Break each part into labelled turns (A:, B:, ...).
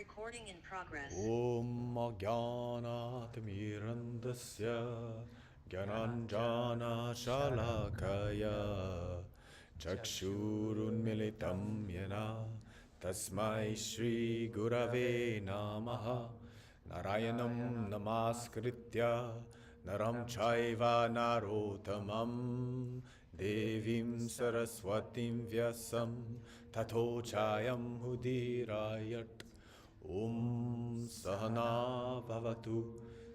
A: Recording in progress.
B: Om Jnanaatimirandasya Gyananjana Shalakaya Chakshurunmilitam Yena Tasmai Shri Gurave Namaha Narayanam Namaskritya Naram Chaiva Narotamam Devim Saraswatim Vyasam Tato Chayam Hudirayat Om Sahana Bhavatu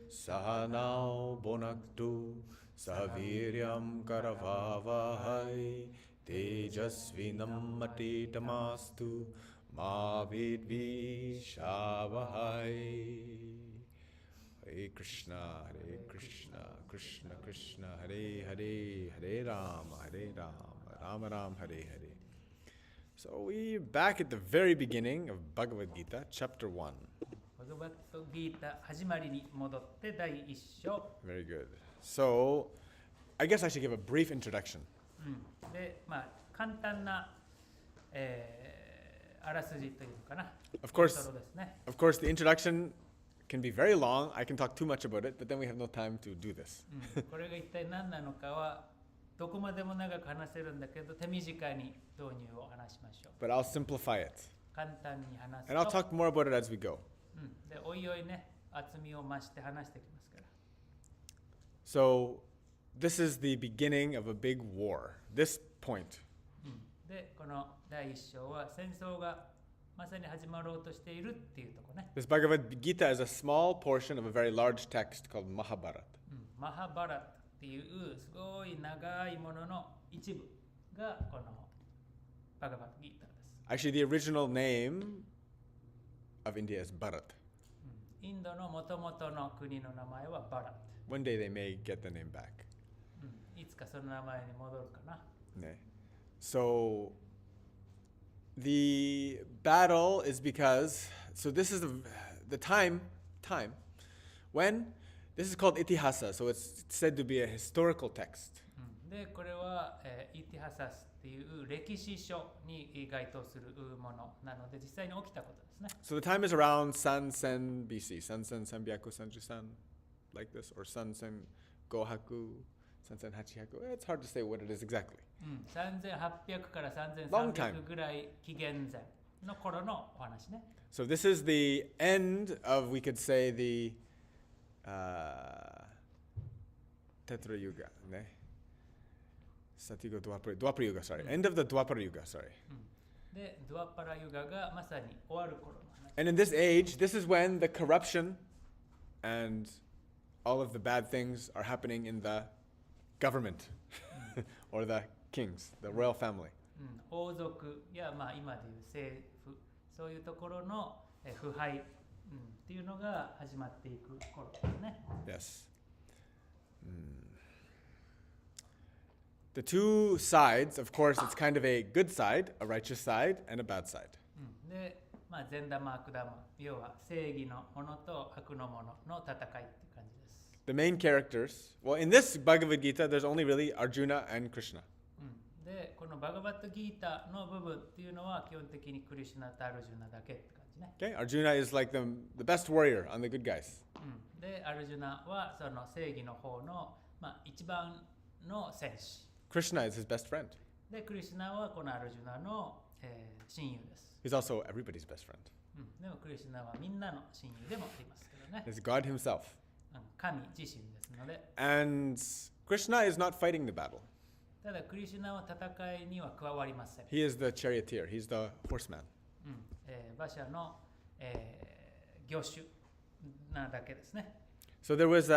B: Sahanao Bonaktu Saviryam Karavavahai Tejasvinam Matitamastu Ma Vidvi Shavahai. Hare Krishna, Krishna Krishna, Hare Hare, Hare Rama, Rama Ram, Hare Hare. So we're back at the very beginning of Bhagavad Gita, chapter 1.
C: Bhagavad Gita 始まりに戻って第一章。
B: Very good. So I guess I should give a brief introduction.
C: で、簡単な、あらすじというのかな。
B: Of course,
C: イントロですね。
B: of course, the introduction can be very long. I can talk too much about it, but then we have no time to do this.
C: これが一体何なのかはどこまでも長く話せるんだけど手短に導入を話しましょう。
B: But I'll simplify it.
C: 簡単に話す
B: And I'll
C: と。
B: talk more about it as we go.
C: で、おいおいね、厚みを増して話してきますから。
B: So this is the beginning of a big war. This point.
C: で、この第一章は戦争がまさに始まろうとしているっていうところね。
B: This Bhagavad Gita is a small portion of a very large text called Mahabharata.
C: マハバラタっていうすごい長いものの一部がこのバガバッドギーターです。
B: Actually, the original name of India is Bharat.
C: インドの元々の国の名前はバラタ。
B: One day they may get the name back.
C: いつかその名前に戻るかな。
B: Ne. So the battle is because this is the time when this is called itihasa, so it's said to be a historical text.
C: で、これは、イティハサスっていう歴史書に該当するものなので実際に起きたことですね。
B: So the time is around Sansen BC, Sansen Sambyaku Sanjusan, like this, or Sansen Gohaku, Sansen Hachihaku. It's hard to say what it is exactly.
C: 3800から
B: Long time.
C: 3300ぐらい紀元前の頃のお話ね。
B: So this is the end of, we could say, the Tetra Yuga, ne? Satyuga Dwapara Yuga, sorry. End of the Dwapara Yuga, sorry.
C: で、ドゥアパラユガがまさに終わる頃の話。
B: And in this age, this is when the corruption and all of the bad things are happening in the government or the kings, the royal family.
C: 王族や、今でいう政府、そういうところの腐敗、っていうのが始まっていく頃ですね。
B: Yes. The two sides, of course, it's kind of a good side, a righteous side, and a bad side.
C: で、善玉悪玉、要は正義のものと悪のものの戦いっていう感じです。
B: The main characters, well, in this Bhagavad Gita, there's only really Arjuna and Krishna.
C: で、このバガバッドギータの部分っていうのは基本的にクリシュナとアルジュナだけって感じね。
B: Okay, Arjuna is like the best warrior on the good guys.
C: で、アルジュナはその正義の方の、一番の戦士。
B: Krishna is his best friend.
C: で、クリシュナはこのアルジュナの、親友です。
B: He's also everybody's best friend.
C: でもクリシュナはみんなの親友でもありますけどね。
B: It's God himself.
C: 神自身ですので。
B: And Krishna is not fighting the battle.
C: ただクリシュナは戦いには加わりません。
B: He is the charioteer. He's the horseman.
C: 馬車の、業種なだけですね。
B: So there was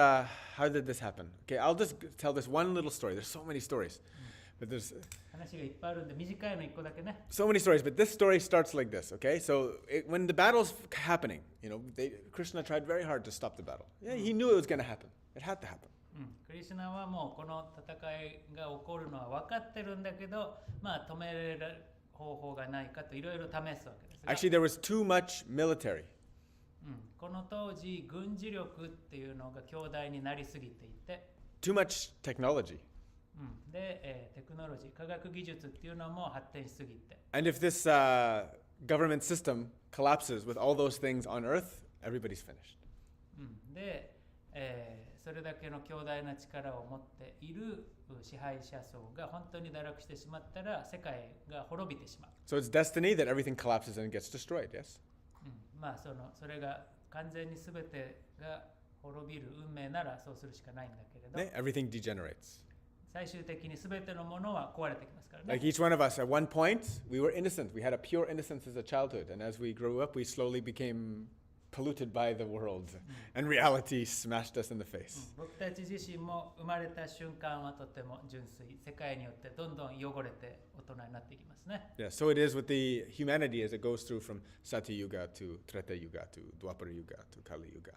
B: how did this happen? Okay, I'll just tell this one little story. There's so many stories. But there's
C: 話がいっぱいあるんで短いの一個だけね。
B: so many stories, but this story starts like this, okay? So when the battle's happening, Krishna tried very hard to stop the battle. Yeah, he knew it was going to happen. It had to happen.
C: クリシュナはもうこの戦いが起こるのは分かってるんだけど、止めれる方法がないかといろいろ試すわけですが。
B: Actually, there was too much military.
C: この当時軍事力っていうのが強大になりすぎていて、
B: Too much technology.
C: で、テクノロジー、科学技術っていうのも発展しすぎて。
B: And if this government system collapses with all those things on earth, everybody's finished.
C: で、それだけの強大な力を持っている支配者層が本当に堕落してしまったら世界が滅びてしまう。
B: So it's destiny that everything collapses and gets destroyed, yes?
C: まあそれが完全に全てが滅びる運命ならそうするしかないんだけれど、
B: ね everything degenerates.
C: 最終的に全てのものは壊れてきますからね。
B: Like each one of us, at one point, we were innocent. We had a pure innocence as a childhood. And as we grew up, we slowly became polluted by the world. And reality smashed us in the face.
C: 僕たち自身も生まれた瞬間はとても純粋。世界によってどんどん汚れて大人になっていきますね。
B: Yeah, so it is with the humanity as it goes through from Satya Yuga to Treta Yuga to Dwapara Yuga to Kali Yuga.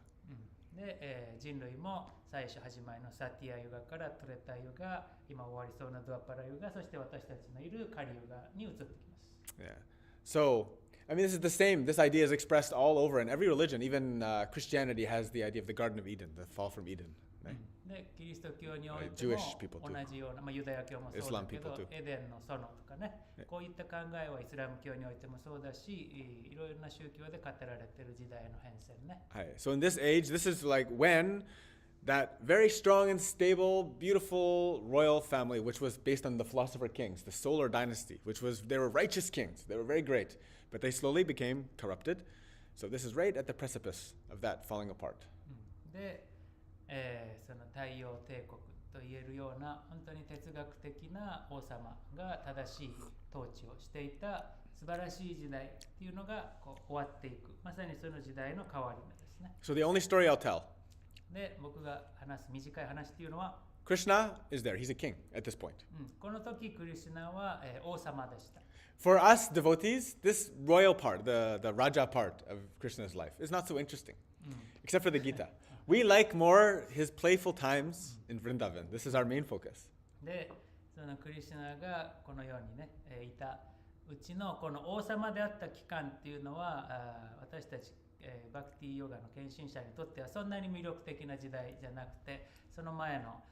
C: で、人類も最初始まりのサティアユガからトレタユガ、今終わりそうなドアパラユガ、そして私たちのいるカリユガに移ってきます。
B: Yeah. So, I mean, this is the same. This idea is expressed all over in every religion. Even Christianity has the idea of the Garden of Eden, the fall from Eden. Right?
C: で、キリスト教において
B: Jewish
C: も
B: people too.
C: 同じような、まあ、ユダヤ教もそうだけ
B: Islam
C: ど
B: people too.
C: エデンの園とかね、こういった考えはイスラム教においてもそうだし、いろいろな宗教で語られている時代の変遷ね。
B: So in this age, this is like when that very strong and stable, beautiful royal family, which was based on the philosopher kings, the solar dynasty, they were righteous kings. They were very great, but they slowly became corrupted. So this is right at the precipice of that falling apart.
C: で、その太陽帝国と言えるような本当に哲学的な王様が正しい統治をしていた素晴らしい時代っていうのがこう終わっていく、まさにその時代の変わり目ですね。
B: So the only story I'll tell.
C: で、僕が話す短い話っていうのは、
B: Krishna is there. He's a king at this point.
C: この時クリシュナは、王様でした。
B: For us devotees, this royal part, the Raja part of Krishna's life, is not so interesting, except for the Gita. We like more his playful times in Vrindavan. This is our main focus.
C: で、そのクリシュナがこのようにね、いたうちのこの王様であった期間っていうのは、私たち、バクティヨガの献身者にとってはそんなに魅力的な時代じゃなくて、その前の、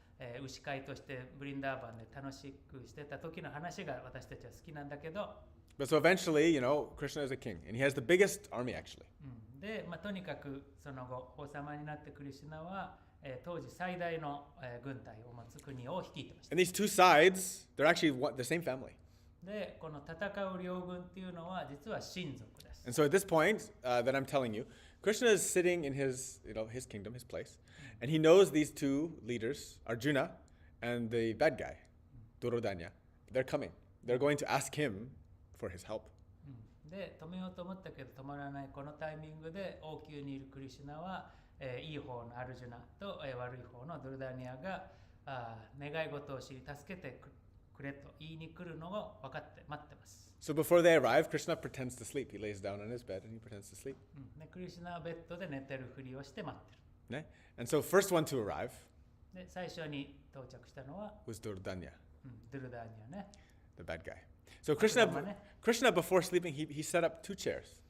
C: 牛飼いとしてブリンダーバンで楽しくしてた時の話が私たちは好きなんだけど、
B: But so eventually, Krishna is a king, and he has the biggest army actually.
C: で、とにかくその後王様になってクリシュナは、当時最大の、軍隊を持つ国を率いてました。
B: And these two sides, they're actually the same family.
C: で、この戦う両軍っていうのは実は親族です。
B: And so at this point that I'm telling you, Krishna is sitting in his kingdom, his place, and he knows these two leaders, Arjuna and the bad guy, Duryodhana. They're coming. They're going to ask him for his help.
C: で、止めようと思ったけど止まらないこのタイミングで王宮にいるクリシュナは、いい方のアルジュナと、悪い方のドルダニアが願い事を知り助けてくれと言いに来るのを分かって待ってます。
B: So before they arrive, Krishna pretends to sleep. He lays down on his bed and he pretends to sleep.
C: で、クリシュナはベッドで寝てるふりをして待ってる。
B: And so first one to arrive
C: で、最初に到着したのは
B: was Duryodhana,
C: ドルダニアね。
B: the bad guy. So Krishna before sleeping, he set up two chairs.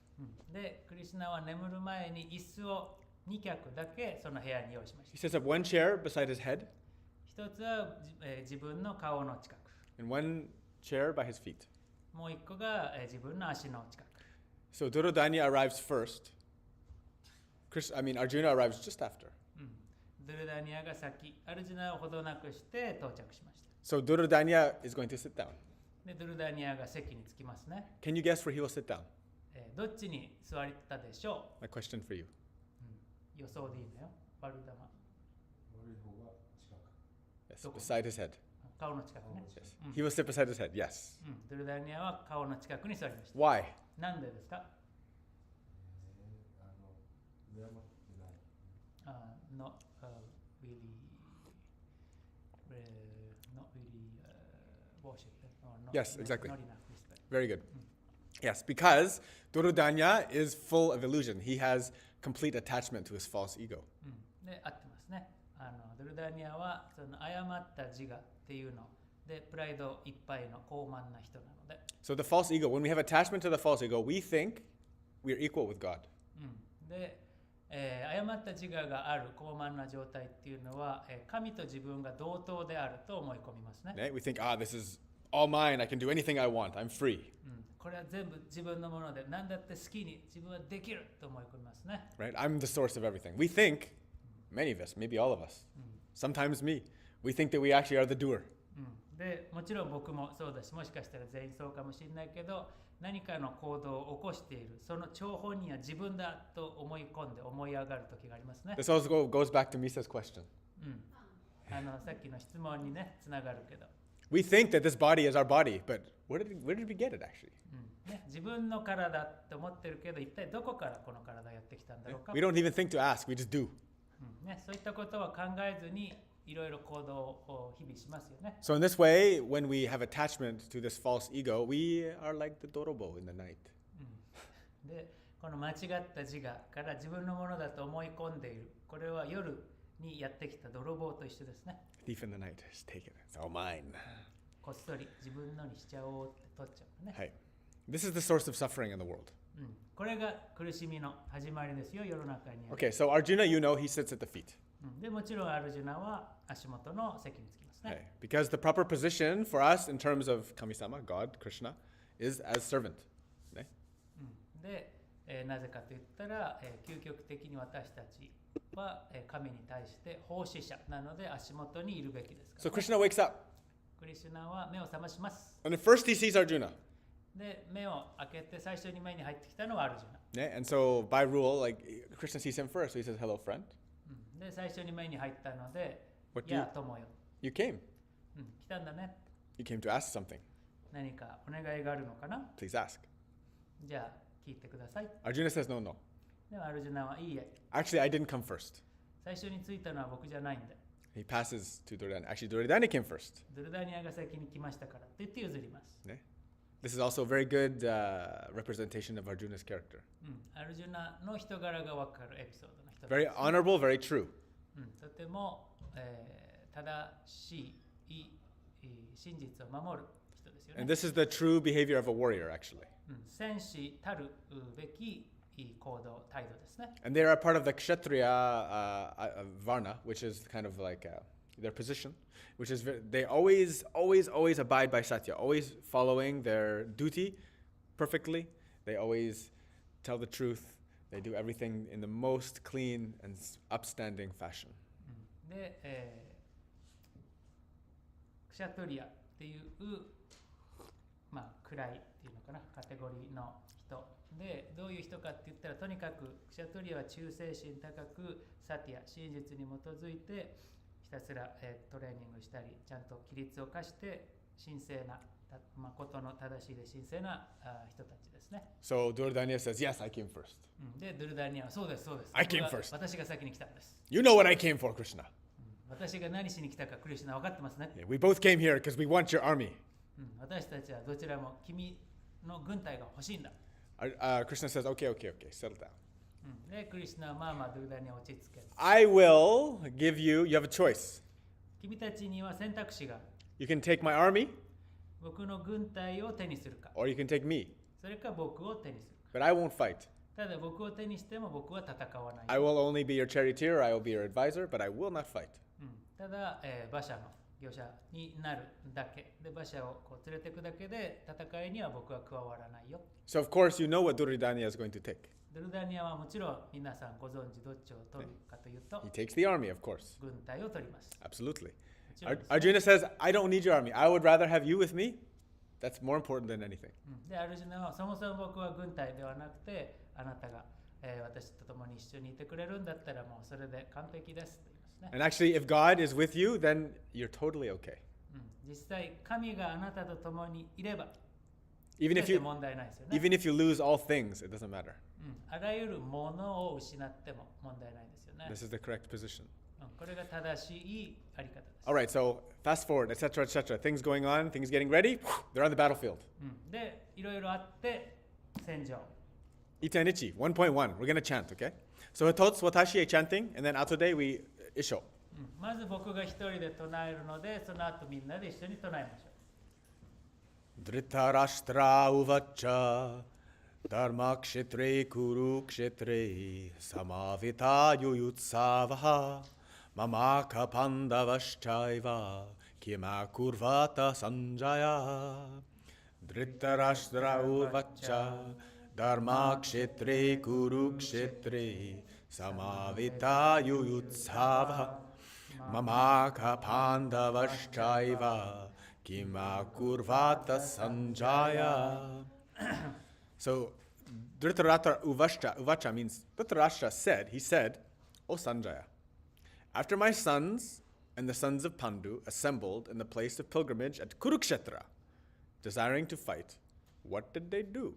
C: で、クリシュナは眠る前に椅子を2脚だけその部屋に用意しまし
B: He
C: た。
B: sets up one chair beside his head
C: 一つは、自分の顔の近く。
B: and one chair by his feet.
C: もう一個が、自分の足の近く。
B: So Duryodhana arrives first. Arjuna arrives just after.
C: ドルダニアが先、アルジュナをほどなくして到着しました。
B: So Duryodhana is going to sit down.
C: で、ドルダニアが席に着きますね。
B: Can you guess where he will sit down?
C: どっちに座ったでしょ
B: My question for you.
C: う、予想でいいのよ。悪い玉。
B: Yes, beside his head.
C: 顔の近くね。
B: Yes. He will sit beside his head. Yes.
C: ドルダニアは顔の近くに座りました。
B: Why?
C: なんでですか？ not really worship.
B: Yes, exactly.
C: Not enough respect.
B: Very good. Yes, because Duryodhana is full of illusion. He has complete attachment to his false ego.
C: で、合ってますね。ドルダニアはその誤った自我っていうので、プライドいっぱいの傲慢な人なので。
B: So the false ego, when we have attachment to the false ego, we think we are equal with God.
C: で、誤った自我がある傲慢な状態っていうのは、神と自分が同等であると思い込みますね。
B: Right? We think, this is all mine. I can do anything I want. I'm free.
C: これは全部自分のもので、何だって好きに自分はできると思い込みますね。
B: Right? I'm the source of everything. We think, many of us, maybe all of us, sometimes me, we think that we actually are the doer.
C: でもちろん僕もそうだし、もしかしたら全員そうかもしれないけど、何かの行動を起こしている、その張本人は自分だと思い込んで思い上がる時がありますね。
B: This also goes back to Misa's question.
C: さっきの質問にね、つながるけど。
B: We think that this body is our body, but where did we get it actually?
C: 自分の体と思ってるけど、一体どこからこの体やってきたんだろうか。
B: We don't even think to ask, we just do.
C: そういったことは考えずにいろいろ行動を日々しますよね。
B: So in this way, when we have attachment to this false ego, we are like the dorobo in the night.
C: で、この間違った自我から自分のものだと思い込んでいる。これは夜にやってきた泥棒と一緒ですね。
B: Thief in the night, just take it. It's all mine.
C: こっそり自分のにしちゃおうって取っちゃうね。
B: Hey, this is the source of suffering in the world.
C: これが苦しみの始まりですよ、世の中にある。
B: Okay, so Arjuna, you know, he sits at the feet.
C: でもちろんアルジュナは足元の席につきますね。
B: Hey, because the proper position for us in terms of Kami-sama, God, Krishna, is as servant.
C: で、なぜかといったら、究極的に私たちは、神に対して奉仕者なので足元にいるべきですから、
B: So Krishna wakes up.
C: クリシュナは目を覚まします。
B: And at first he sees Arjuna.
C: で、目を開けて最初に目に入ってきたのはアルジュナ。
B: And so by rule, like Krishna sees him first, so he says, hello, friend.
C: で、最初に目に入ったので、
B: What
C: い
B: do
C: や
B: you-、
C: 友よ。
B: You came.
C: 来たんだね。
B: You came to ask something.
C: 何かお願いがあるのかな。
B: Please ask.
C: じゃあ、聞いてください。
B: Arjuna says, no, no.
C: でもアルジュナはいいえ。
B: Actually, I didn't come first.
C: 最初に着いたのは僕じゃないんだ。
B: He passes to Duryodhana. Actually, Duryodhana came first.
C: ドルダニアが先に来ましたからって言って譲ります。
B: This is also a very good representation of Arjuna's character.
C: アルジュナの人柄が分かるエピソードの一つ
B: Very honorable, very true.
C: とても、正しい、真実を守る人ですよね。
B: And this is the true behavior of a warrior, actually.
C: 戦士たるべき行動、態度ですね。
B: And they are a part of the Kshatriya Varna, which is kind of like their position, which is they always abide by Satya, always following their duty perfectly. They always tell the truth. They do everything in the most clean and upstanding fashion.
C: で、クシャトリアっていう、位っていうのかな、カテゴリーの人で、どういう人かって言ったら、とにかくクシャトリアは忠誠心高く、サティア、真実に基づいてひたすら、トレーニングしたり、ちゃんと規律を課して神聖な、誠の正しいで神聖な人たちですね。
B: So Duryodhana says, yes, I came first.
C: で、ドゥルダニアはそうです、そうです。
B: I came first.
C: 私が先に来たんです。
B: You know what I came for, Krishna.
C: 私が何しに来たかクリシュナ分かってますね。
B: Yeah, we both came here because we want your army.
C: 私たちはどちらも君の軍隊が欲しいんだ。
B: Krishna says, okay, settle down.
C: で、クリシュナはまあまあドゥルダニアを落ち着ける。
B: I will give you have a choice.
C: 君たちには選択肢がある。
B: You can take my army,
C: 僕の軍隊を手にするか、
B: or you can take me.
C: それか僕を手にするか。
B: But I won't fight.
C: ただ僕を手にしても僕は戦わない。
B: I will only be your charioteer, I will be your advisor, but I will not fight.
C: ただ、馬車の業者になるだけで、馬車をこう連れていくだけで戦いには僕は加わらないよ。
B: So of course you know what Duryodhana is going to take.
C: ドゥルダニアはもちろん皆さんご存知どっちを取るかというと、
B: He takes the army, of course.
C: 軍隊を取ります。
B: Absolutely.
C: もちろんですね。
B: Arjuna says, I don't need your army. I would rather have you with me. That's more important than anything.
C: で、アルジュナはそもそも僕は軍隊ではなくて、あなたが、私と共に一緒にいてくれるんだったらもうそれで完璧ですと言いますね。
B: And actually, if God is with you, then you're totally okay.
C: 実際、神があなたと共にいれば、
B: Even if you
C: 問題ないですよね。
B: even if you lose all things, it doesn't matter.
C: あらゆるものを失っても問題ないですよね。
B: This is the correct position.
C: これが正しいあり方です。
B: All right, so fast forward, etc., etc. Things going on, things getting ready. They're on the battlefield.
C: で、いろいろあって戦場。
B: Itanichi, 1.1. We're going to chant, okay? So Hitotsu watashi e chanting, and then Atoday we isho.
C: まず僕が一人で唱えるので、その後みんなで一緒に唱えましょう。
B: Dhritarashtra uvacha dharma kshetre kuru kshetre samavita yuyutsavaha mamaka pandavaschaiva kima kurvata sanjaya Dhritarashtra uvacha dharma kshetre kurukshetre samavita yuyutsava mamaka pandavaschaiva kima kurvata sanjaya. So Dhritarashtra uvacha means Dhritarashtra said, he said, O Sanjaya, after my sons and the sons of Pandu assembled in the place of pilgrimage at Kurukshetra, desiring to fight, what did they do?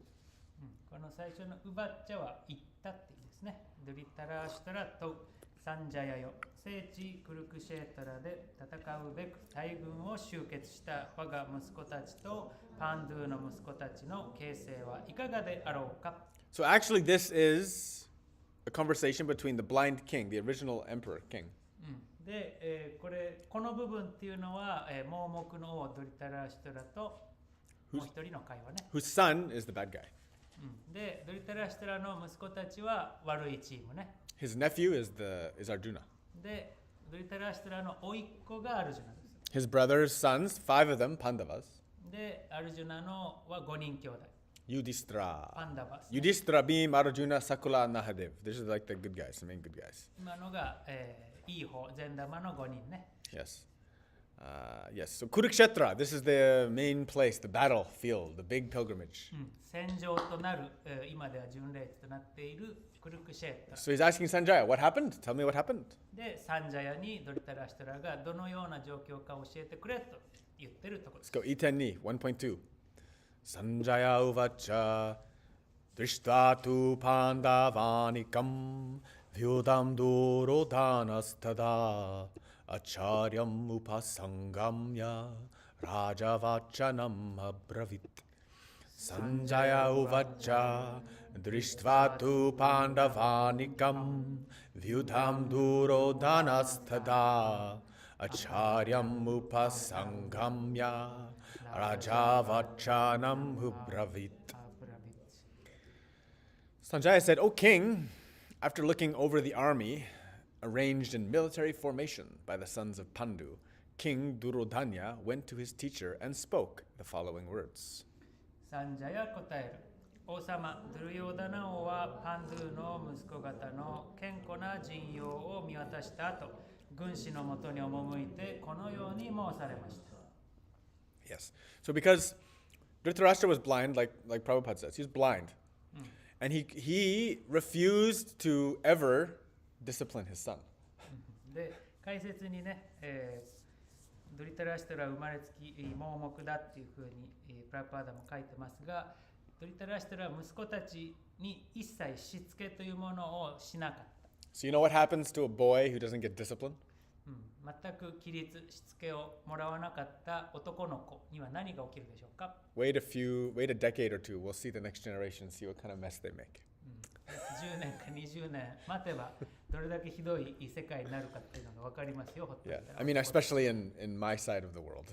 C: この最初のウバッチャは言ったって意味ですね。ドリタラーシュタラとサンジャヤよ、聖地クルクシェータラで戦うべく大軍を集結した我が息子たちとパンドゥの息子たちの形成はいかがであろうか。
B: So actually this is a conversation between the blind king, the original emperor king.
C: で、この部分っていうのは、盲目の王ドリタラーシュタラともう一人の会話ね。
B: Whose son is the bad guy.
C: で、ドリタラシタラの息子たちは悪いチームね。
B: His nephew is Arjuna.
C: で、ドリタラシタラの甥っ子がアルジュナです。
B: His brother's sons, 5 of them, Pandavas.
C: で、アルジュナのは5人兄弟。
B: Yudhishthira.
C: パンダバス、
B: Yudhishthira, Bhim, Arjuna, Sakula, Nahadev. These are like the good guys, the main good guys.
C: 今のが、いい方、善玉の5人ね。
B: Yes. Yes. So Kurukshetra, this is the main place, the battlefield, the big pilgrimage.
C: 戦場となる、今では巡礼地となっているクルクシェータ。
B: So he's asking Sanjaya, what happened? Tell me what happened.
C: で、サンジャヤにドリタラシタラがどのような状況か教えてくれと言ってるところです。
B: Let's go. Iten-ni, 1.2. Sanjaya uvacha drishta tu pandavanikam vyudam durodanastada acharyam upasangamya rajavachanam abravit. Sanjaya uvacha drishtva tu pandavanikam vyudam durodanastada acharyam upasangamya rajavachanam abravit. Sanjaya said, O king, after looking over the army arranged in military formation by the sons of Pandu, King Duryodhana went to his teacher and spoke the following words.
C: サンジャヤ答える。王様、ドゥルヨーダナ王はパンドゥの息子方の健康な陣容を見渡した後、軍師のもとに赴いてこのように申されました。
B: Yes. So because Dhritarashtra was blind, like Prabhupada says, he was blind. And he refused to ever discipline his son.
C: で、解説にね、ドリタラシタラは生まれつき盲目だっていうふうに、プラパーダも書いてますが、ドリタラシタラは息子たちに一切しつけというものをしなかった。
B: So you know what happens to a boy who doesn't get discipline?
C: 全く規律しつけをもらわなかった男の子には何が起きるでしょうか。
B: Wait a decade or two, we'll see the next generation, see what kind of mess they make.
C: 10年か20年待てばどれだけひどい世界になるかっていうのが分かりますよ。
B: Yeah, I mean, especially in my side of the world.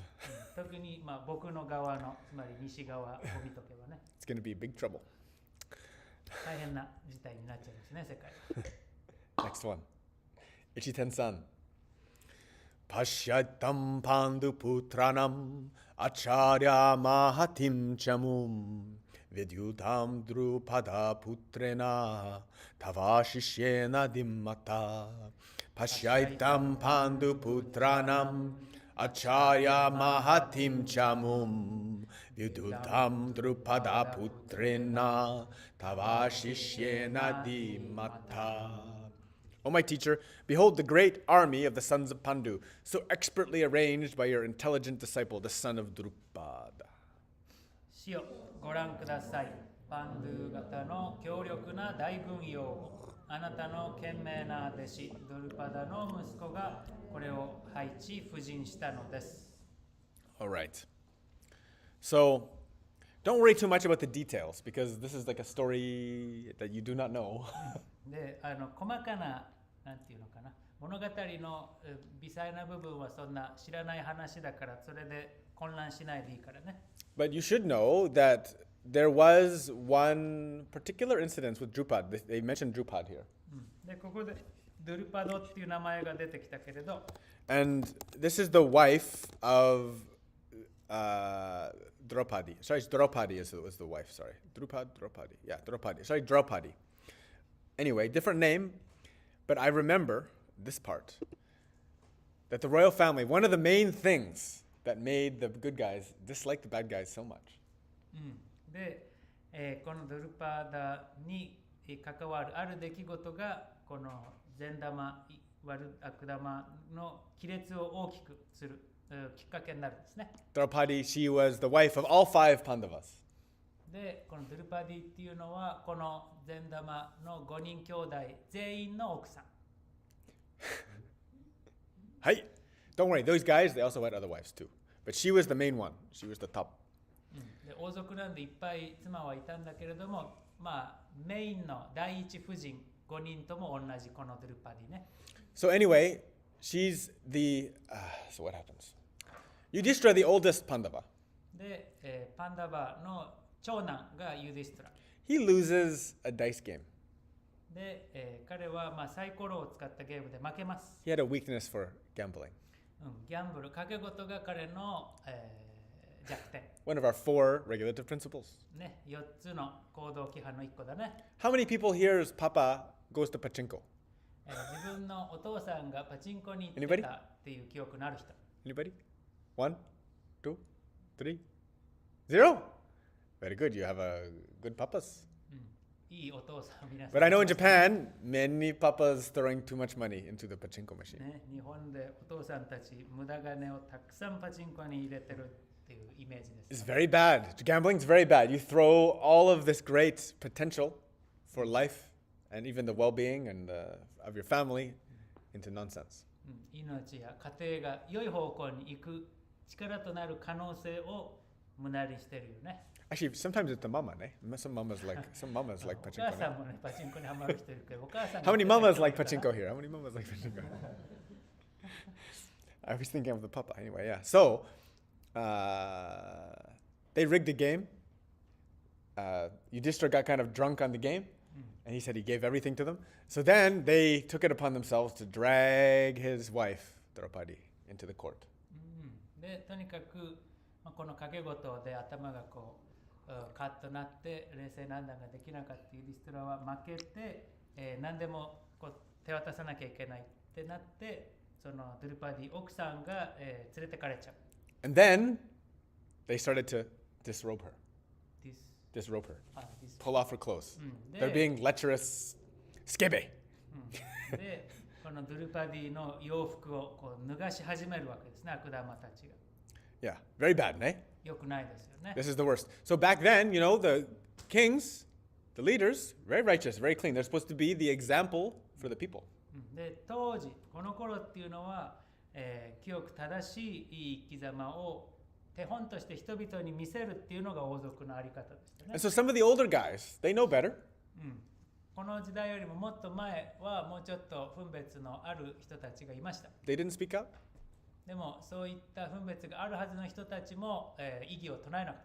C: 特に僕の側の、つまり西側を見とけばね、
B: It's going to be big trouble.
C: 大変な事態になっちゃいますね、世界。
B: Next one. Ichiten-san. Pashyatam panduputranam acharya mahatim chamum vidyudam drupada putrena tavashishyena dimmata. Pashyatam panduputranam acharya mahatim chamum vidyudam drupada putrena tavashishyena dimmata. O my teacher, behold the great army of the sons of Pandu, so expertly arranged by your intelligent disciple, the son of Drupada.
C: 師よ、ご覧ください。パンドゥ型の強力な大軍用を、あなたの賢明な弟子、ドルパダの息子がこれを配置、布陣したのです。
B: All right. So, don't worry too much about the details, because this is like a story that you do not know.
C: で、細かな、なんていうのかな、物語の微細な部分はそんな知らない話だから、それで混乱しないでいいからね。
B: But you should know that there was one particular incident with Drupad. They mentioned Drupad here.
C: で、ここでドルパドっていう名前が出てきたけれど、
B: And this is the wife of Draupadi. Sorry, Draupadi was the wife. Sorry, Draupadi. Yeah, Draupadi. Sorry, Draupadi. Anyway, different name, but I remember this part. That the royal family, one of the main things that made the good guys dislike the bad guys so much.
C: で、このドルパダに関わるある出来事がこの善玉悪悪玉の亀裂を大きくするきっかけになるんですね。
B: Draupadi, she was the wife of all 5 Pandavas.
C: で、このドルパディっていうのはこの善玉の5人兄弟全員の奥さん。
B: Hey, don't worry, those guys, they also had other wives too. But she was the main one. She was the top.
C: で王族なんでいっぱい妻はいたんだけれども、まあメインの第一夫人5人とも同じこのドルパディね。
B: So anyway, she's the... so what happens? Yudhishthira, the oldest Pandava.
C: で、パンダバの長男がユディストラ。
B: He loses a dice game.
C: で、彼はまあサイコロを使ったゲームで負けます。
B: He had a weakness for gambling.
C: ギャンブル、賭け事が彼の、弱点。
B: One of our 4 regulative principles.
C: ね、4つの行動規範の1個だね。
B: How many people here's Papa goes to pachinko?
C: 自分のお父さんがパチンコに行って
B: Anybody?
C: たっていう記憶のある人。
B: Anybody? 1, 2, 3, 0? Very good. You have a good papas.
C: いいお父さん皆さん。
B: But I know in Japan, many papas throwing too much money into the pachinko machine.
C: ね、日本でお父さんたち無駄金をたくさんパチンコに入れてるっていうイメージです。
B: It's very bad. Gambling is very bad. You throw all of this great potential for life and even the well-being and of your family into nonsense.
C: 命や家庭が良い方向に行く力となる可能性を無駄にしてるよね。
B: Actually, sometimes it's the mama, eh? Some mamas like pachinko.
C: お母さんもね、パチンコにハマる人いるけど、お母さん
B: How many mamas like pachinko here? How many mamas like pachinko? I was thinking of the papa. Anyway, yeah. So, they rigged the game. Yudhishthira got kind of drunk on the game, and he said he gave everything to them. So then they took it upon themselves to drag his wife, Draupadi, into the court.
C: で、とにかく、この賭け事で頭がこう、カッとなって冷静判断ができなかったユディストラは負けて、何でもこう手渡さなきゃいけないってなって、そのドゥルパディ奥さんが、連れてかれちゃう。
B: And then they started to disrobe her. Disrobe her. Pull off her clothes. They're being lecherous. Skebe.
C: で、このドゥルパディの洋服をこう脱がし始めるわけですね、悪玉たちが。
B: Yeah, very bad, eh?
C: 良くないですよね。
B: This is the worst. So back then, you know, the kings, the leaders, very righteous, very clean. They're supposed to be the example for the people.
C: で、当時、この頃っていうのは、清く正しいいい生き様を手本として人々に見せるっていうのが王族のあり方でしたね。
B: And so some of the older guys, they know better.
C: この時代よりももっと前はもうちょっと分別のある人たちがいました。
B: They didn't speak up.
C: でもそういった分別があるはずの人たちも、異議を唱えなかっ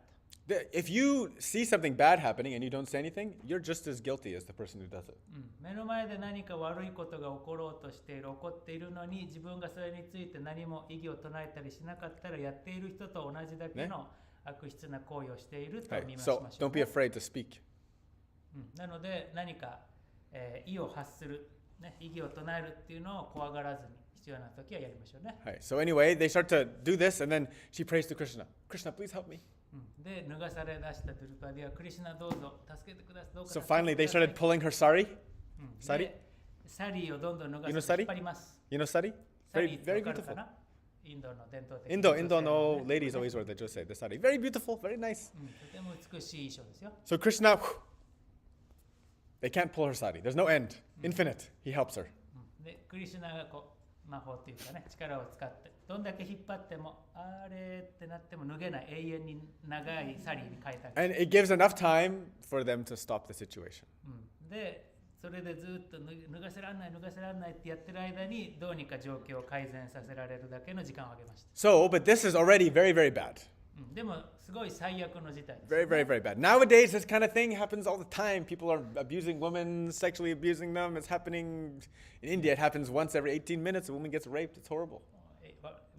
C: た。
B: If you see something bad happening and you don't say anything, you're just as guilty as the person who does it.
C: 目の前で何か悪いことが起ころうとしている、起こっているのに自分がそれについて何も異議を唱えたりしなかったらやっている人と同じだけの悪質な行為をしていると見ましょう。
B: So don't be afraid to speak.
C: なので何か、意を発する、ね、異議を唱えるっていうのを怖がらずに必要な時はやりましょうね。
B: So anyway, they start to do this and then she prays to Krishna. Krishna, please help me.
C: で、脱がされ出したドゥルパディはクリシュナどうぞ助けてください。どうか
B: So finally they started pulling her sari. Sari?
C: サリーをどんどん脱が
B: You know
C: して
B: sari?
C: 引っ張ります。
B: You know sari?
C: サリ
B: Very,
C: ーって
B: very
C: わかるか
B: beautiful.
C: な？インドの伝統的
B: Indo no ladies always wear the josei, the sari. Very beautiful, very nice.
C: とても美しい衣装ですよ。
B: So Krishna, they can't pull her sari. There's no end. Infinite. He helps her.
C: で、クリシュナがこう魔法というかね、力を使ってどんだけ引っ張ってもあれってなっても脱げない永遠に長いサリーに変えたり。
B: And it gives enough time for them to stop the situation.
C: で、それでずっと脱がせらんないってやってる間にどうにか状況を改善させられるだけの時間をあげました。
B: So, but this is already very, very bad.
C: でもすごい最悪の事態です。
B: Very, very, very bad. Nowadays, this kind of thing happens all the time. People are abusing women, sexually abusing them. It's happening in India. It happens once every 18 minutes. A woman gets raped. It's horrible.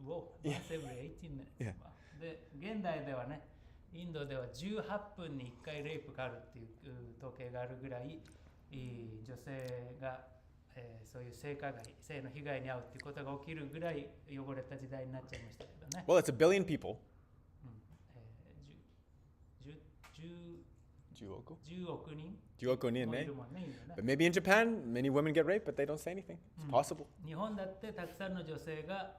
C: Whoa, once every 18 minutes.
B: Yeah.
C: で、現代ではね、インドでは18分に1回レイプがあるっていう統計があるぐらい、女性が、そういう性加害、性の被害に遭うっていうことが起きるぐらい汚れた時代になっちゃいましたけどね。
B: Well, it's a billion people.
C: 10億人
B: 10億人ね。
C: もいるもんね、インドね。
B: But maybe in Japan, many women get raped, but they don't say anything. It's possible.
C: 日本だってたくさんの女性が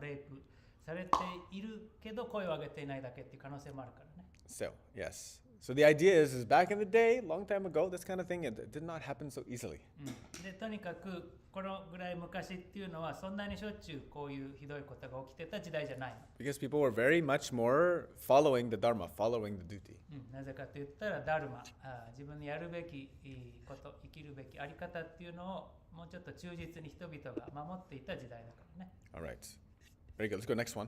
C: レイプされているけど声を上げていないだけっていう可能性もあるからね。
B: So, yes. So the idea is back in the day, long time ago, this kind of thing, it did not happen so easily.
C: でとにかくこのぐらい昔っていうのはそんなにしょっちゅうこういうひどいことが起きてた時代じゃないの。
B: Because people were very much more following the Dharma, following the duty.
C: なぜかと言ったらダルマ、自分のやるべきこと、生きるべきあり方っていうのをもうちょっと忠実に人々が守っていた時代だからね。
B: All right. Very good. Let's go next one.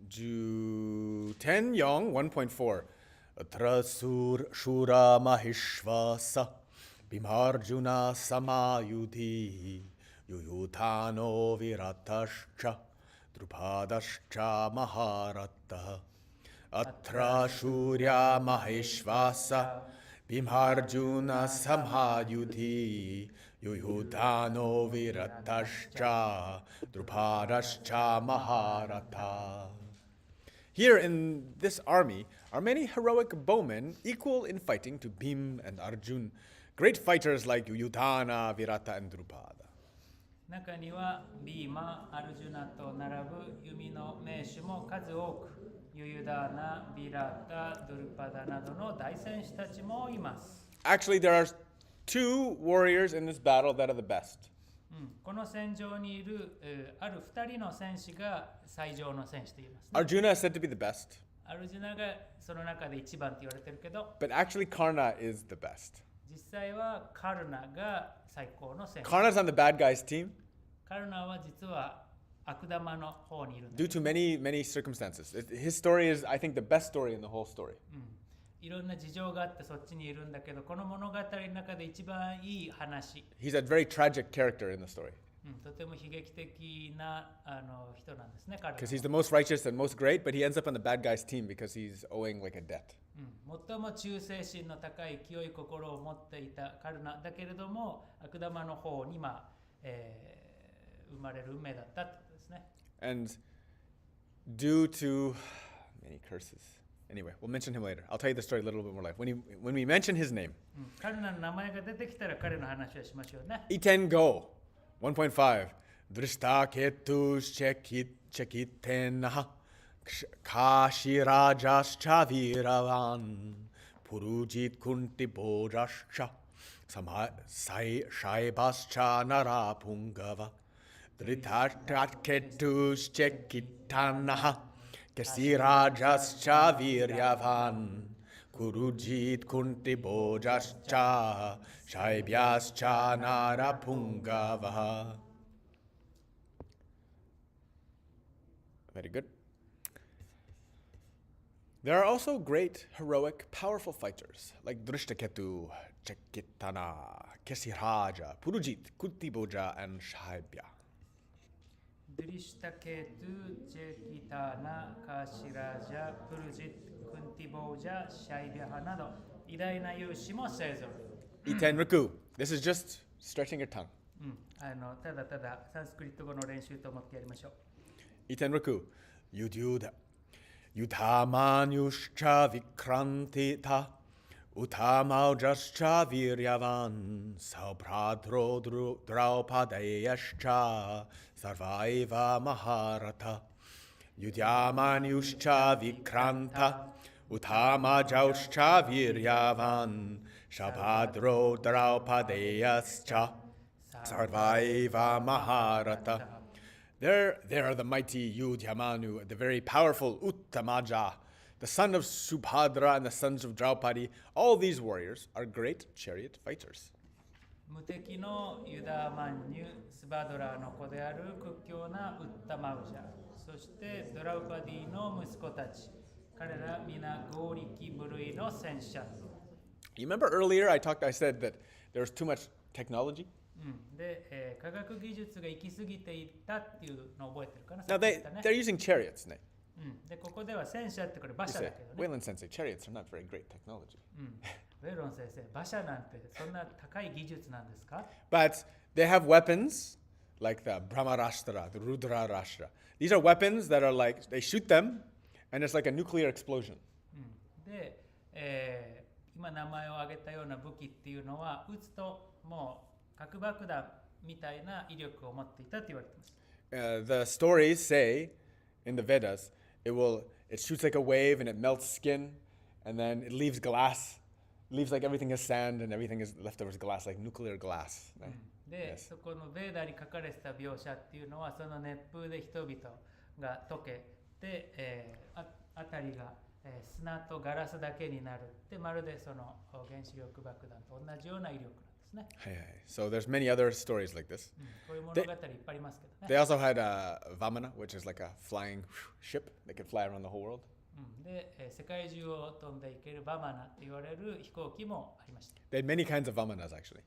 B: 10 Yong 1.4 Atrasur Shura Mahishvasa Bhimarjuna Samayudhi Yuyutano Viratascha Drupadascha Maharata Atra Shurya Mahishvasa Bhimarjuna Samayudhi Yuyutano Viratascha Drupadascha Maharata. Here in this army are many heroic bowmen equal in fighting to Bhim and Arjun, great fighters like Yudhana, Virata, and Drupada.
C: 中にはビーマ、アルジュナと並ぶ弓の名手も数多く、ユユダーナ、ビラタ、ドルパダなどの大戦士たちもいます。
B: Actually, there are two warriors in this battle that are the best.
C: この戦場にいる、ある2人の戦士が最上の戦士と言います、ね。
B: Arjuna is said to be the best.
C: アルジュナがその中で一番と言われてるけど、
B: But actually, Karna is the best.
C: 実際はカルナが最高の戦士。
B: Karna's on the bad guys' team
C: カルナは実は悪玉の方にいるんだ
B: due to many, many circumstances. His story is, I think, the best story in the whole story.
C: いろんな事情があってそっちにいるんだけど、この物語の中で一番いい話。
B: He's a very tragic character in the story.
C: とても悲劇的な人なんですね、彼は。
B: Because he's the most righteous and most great, but he ends up on the bad guys' team because he's owing like a debt.
C: 最も忠誠心の高い清い心を持っていたカルナだけれども、悪玉の方に、生まれる運命だったってことですね。
B: And due to many curses. Anyway, we'll mention him later. I'll tell you the story a little bit more life. When we mention his name.
C: カルナの名前が出てきたら彼の話をしましょうね。
B: Iten go. 1.5 Drishta ketush chekitenaha Kashirajascha viravan Purujit kunti bojascha Shaibascha narapungava Drishta ketush chekitanaha Kasirajascha viryavan Kurujit kunti bojascha Shaibhyascha narapungavaha. Very good. There are also great, heroic, powerful fighters like Drishtaketu, Chekitana, Kesiraja, Purujit, Kuntiboja, and Shaibhya.
C: ドリシタケトゥ、チェキタナ、カシラジャ、プルジット、クンティボージャ、シャイビャハなど偉大な勇士も勢ぞろい。
B: Iten Riku. This is just stretching your tongue.
C: ただただサンスクリット語の練習と思ってやりましょう。
B: Iten Riku. Yudyuda. Yutamanyuscha vikrantita. Utamaujascha viryavan. Saubhradro draupadayascha. Sarvaiva maharata. Yudyamanyuscha vikranta. Utamaujascha viryavan. Shabhadro draupadayascha. Sarvaiva maharata. There are the mighty Yudhyamanu, the very powerful Uttamaja, the son of Subhadra and the sons of Draupadi. All these warriors are great chariot fighters.
C: 無敵のユダマンニュ、スバドラの子である屈強なウッタマウジャ、そしてドラウパディの息子たち、彼ら皆合力無類の戦車。
B: You remember earlier I said that there was too much technology?
C: で、科学技術が行き過ぎていったっていうのを覚えてるかな。
B: Now they're using chariots, right?
C: で、ここでは戦車ってこれ馬
B: You
C: 車だ
B: say,
C: けどね。
B: Wayland Sensei, chariots are not very great technology.
C: ウェロン先生、馬車なんてそんな高い技術なんですか？
B: But they have weapons like the Brahmarashtra, the Rudrarashtra. These are weapons that are like, they shoot them, and it's like a nuclear explosion.
C: で、今名前を挙げたような武器っていうのは撃つともう核爆弾みたいな威力を持っていたと言われています。
B: The stories say in the Vedas, it shoots like a wave and it melts skin, and then it leaves glass, leaves like everything is sand and everything is left over as glass, like nuclear glass.
C: で、そこのベーダに書かれてた描写っていうのはその熱風で人々が溶けて、辺りが砂とガラスだけになるってまるでその原子力爆弾と同じような威力なんですね。
B: So there's many other stories like this.
C: こういう物語いっぱいありますけどね。
B: They also had Vamana, which is like a flying ship that could fly around the whole world.
C: で、世界中を飛んでいけるバマナと言われる飛行機もありました。
B: They had many kinds of Vamanas actually.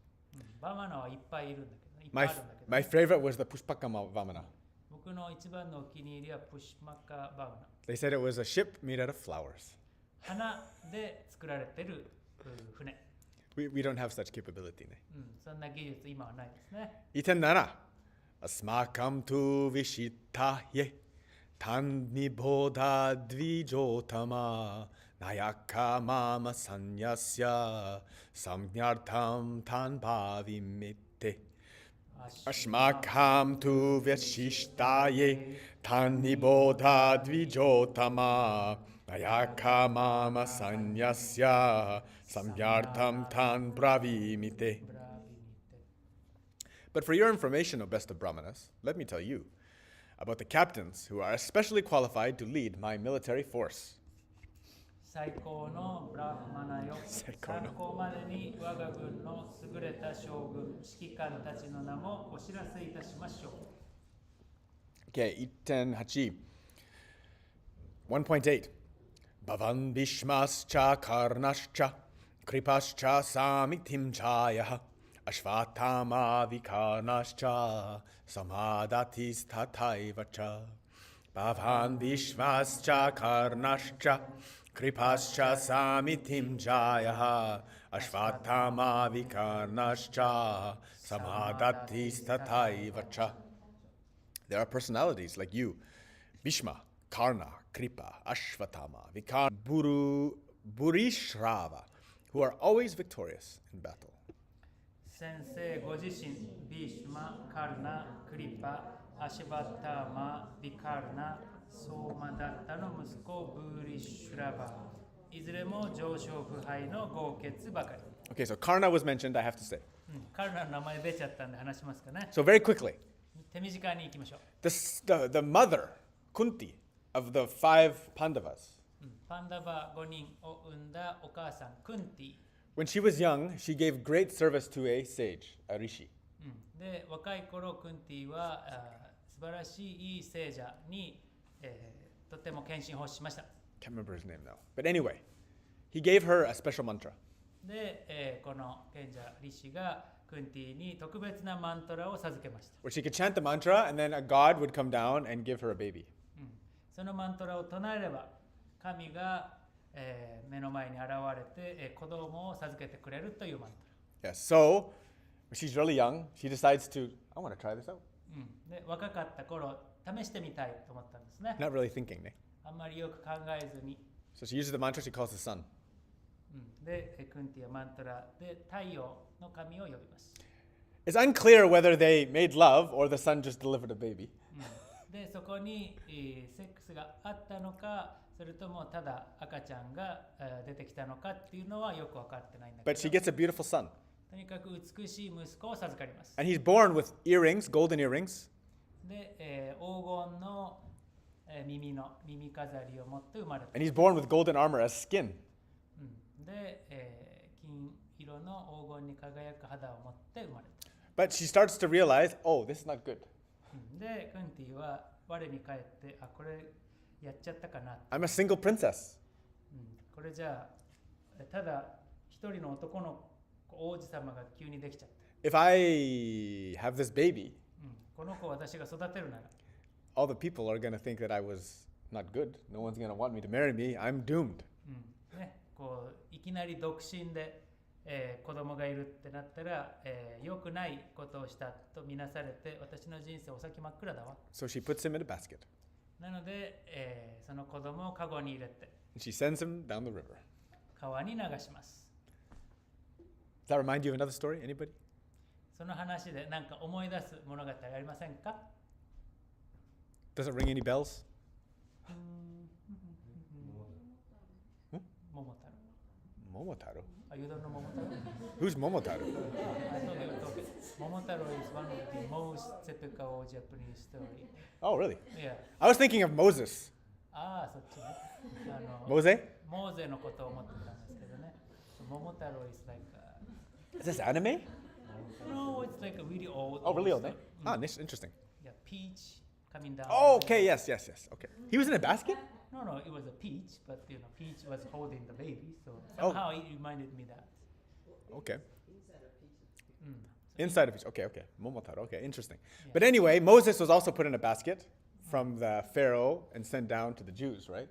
C: バマナはいっぱいいるんだけどね。いっぱい
B: My,
C: あるんだけど、
B: my favorite was the Pushpaka Vamana.
C: 僕の一番のお気に入りはプシマカバマナ。
B: They said it was a ship made out of flowers.
C: 花で作られてる船。
B: We don't have such capability.
C: そんな技術今はないですね。
B: Itannara. Asmakam tu vishitaye. Tanni bodha dvijotama. Nayaka mama sanyasya. Samnyartam tan bhavimite. Ashmakam tu vishitaye. Tanni bodha dvijotama. Nayaka mama sanyasya. Samyartam tan bravimite. But for your information, O best of Brahmanas, let me tell you about the captains who are especially qualified to lead my military force.
C: 最高のブラフマナよ。参考までに我が軍の優れた将軍、指揮官たちの名もお知らせいたしましょう。
B: Okay, 1.8. Bhavan Bhishmascha Karnascha Kripascha Samitim Chaya Ashvatthama Vikarnascha Samadatis Tataivacha Bhavan Bhishmascha Karnascha Kripascha Samitim Jaya Ashvatthama Vikarnascha Samadatis Tataivacha. There are personalities like you, Bhishma, Karna, Kripa, Ashvatthama, Vikarna, Burishrava, who are always victorious in battle.
C: 先生ご自身、ビーシュマ、カルナ、クリパ、アシバッターマ、ビカルナ、ソーマダッタの息子、ブーリシュラバー。いずれも上昇腐敗の豪傑ばかり。
B: Okay, so Karna was mentioned, I have to say.
C: カルナの名前出ちゃったんで話しますかね。
B: So very quickly,
C: 手短に行きましょう。
B: the mother, Kunti, of the 5 Pandavas,
C: パンダバ5人を産んだお母さん、クンティ。
B: when she was young, she gave great service to a sage, a rishi.
C: で、若い頃、クンティは素晴らしい聖者に、とても献身奉仕しました。
B: Can't remember his name now. But anyway, he gave her a special mantra.
C: で、この賢者リシがクンティに特別なマントラを授けました。
B: Where she could chant the mantra and then a god would come down and give her a baby.
C: そのマントラを唱えれば、神が、目の前に現れて、子供を授けてくれるというマント
B: Yes, so when she's really young, she decides to, I want to try this out.
C: ラ。で、若かった頃、試してみたいと思ったんですね。
B: Not really thinking, ne?
C: あんまりよく考えずに。
B: So she uses the mantra, she calls the sun.
C: で、クンティはマントラで太陽の神を呼びます。
B: It's unclear whether they made love or the sun just delivered a baby.
C: で、そこに、セックスがあったのか、それともただ赤ちゃんが、出てきたのかっていうのはよく分かってないんだけ
B: But she
C: ど、
B: gets a beautiful son.
C: とにかく美しい息子を授かります。
B: And he's born with earrings, golden earrings.
C: で、黄金の、耳飾りを持って生まれた。
B: And he's born with golden armor as skin.
C: で、金色の黄金に輝く肌を持って生まれた。
B: But she starts to realize, oh, this is not good.
C: で、クンティは我に返って、これやっちゃったかな。
B: I'm a single princess.
C: これじゃあ、ただ一人の男の王子様が急にできちゃった。
B: If I have this baby,
C: この子を私が育てるなら、
B: all the people are going to think that I was not good. No one's going to want me to marry me. I'm doomed.
C: ね、こういきなり独身で、子供がいるってなったら、良くないことをしたとみなされて、私の人生お先真っ暗だわ。
B: So she puts him in a basket.
C: なので、その子供をカゴに入れて、
B: And she sends him down the river.
C: 川に流します。
B: Does that remind you of another story? Anybody?
C: その話で何か思い出す物語ありませんか？
B: Does it ring any bells?
C: 桃太郎。
B: Momotaro.
C: Are you don't know Momotaro?
B: Who's Momotaro?
C: I thought you were talking. Momotaro is one of the most typical Japanese story.
B: Oh, really?
C: Yeah.
B: I was thinking of Moses.
C: ああ、そっちね。
B: Mose?
C: モーゼのことを思ってたんですけどね。桃太郎 is like
B: Is this anime?
C: no, it's like a really old.
B: Oh, really old,
C: story.
B: eh? Ah, interesting.
C: Yeah, peach coming down.
B: Oh, okay, yes. Okay. He was in a basket?
C: No, it was a peach, but peach was holding the baby, so
B: Oh.
C: somehow it reminded me that.
B: Okay.
C: Mm.
B: Inside of each. Okay. Momotaro. Okay, interesting.
C: Yeah.
B: But anyway, Moses was also put in a basket from the Pharaoh and sent down to the Jews, right?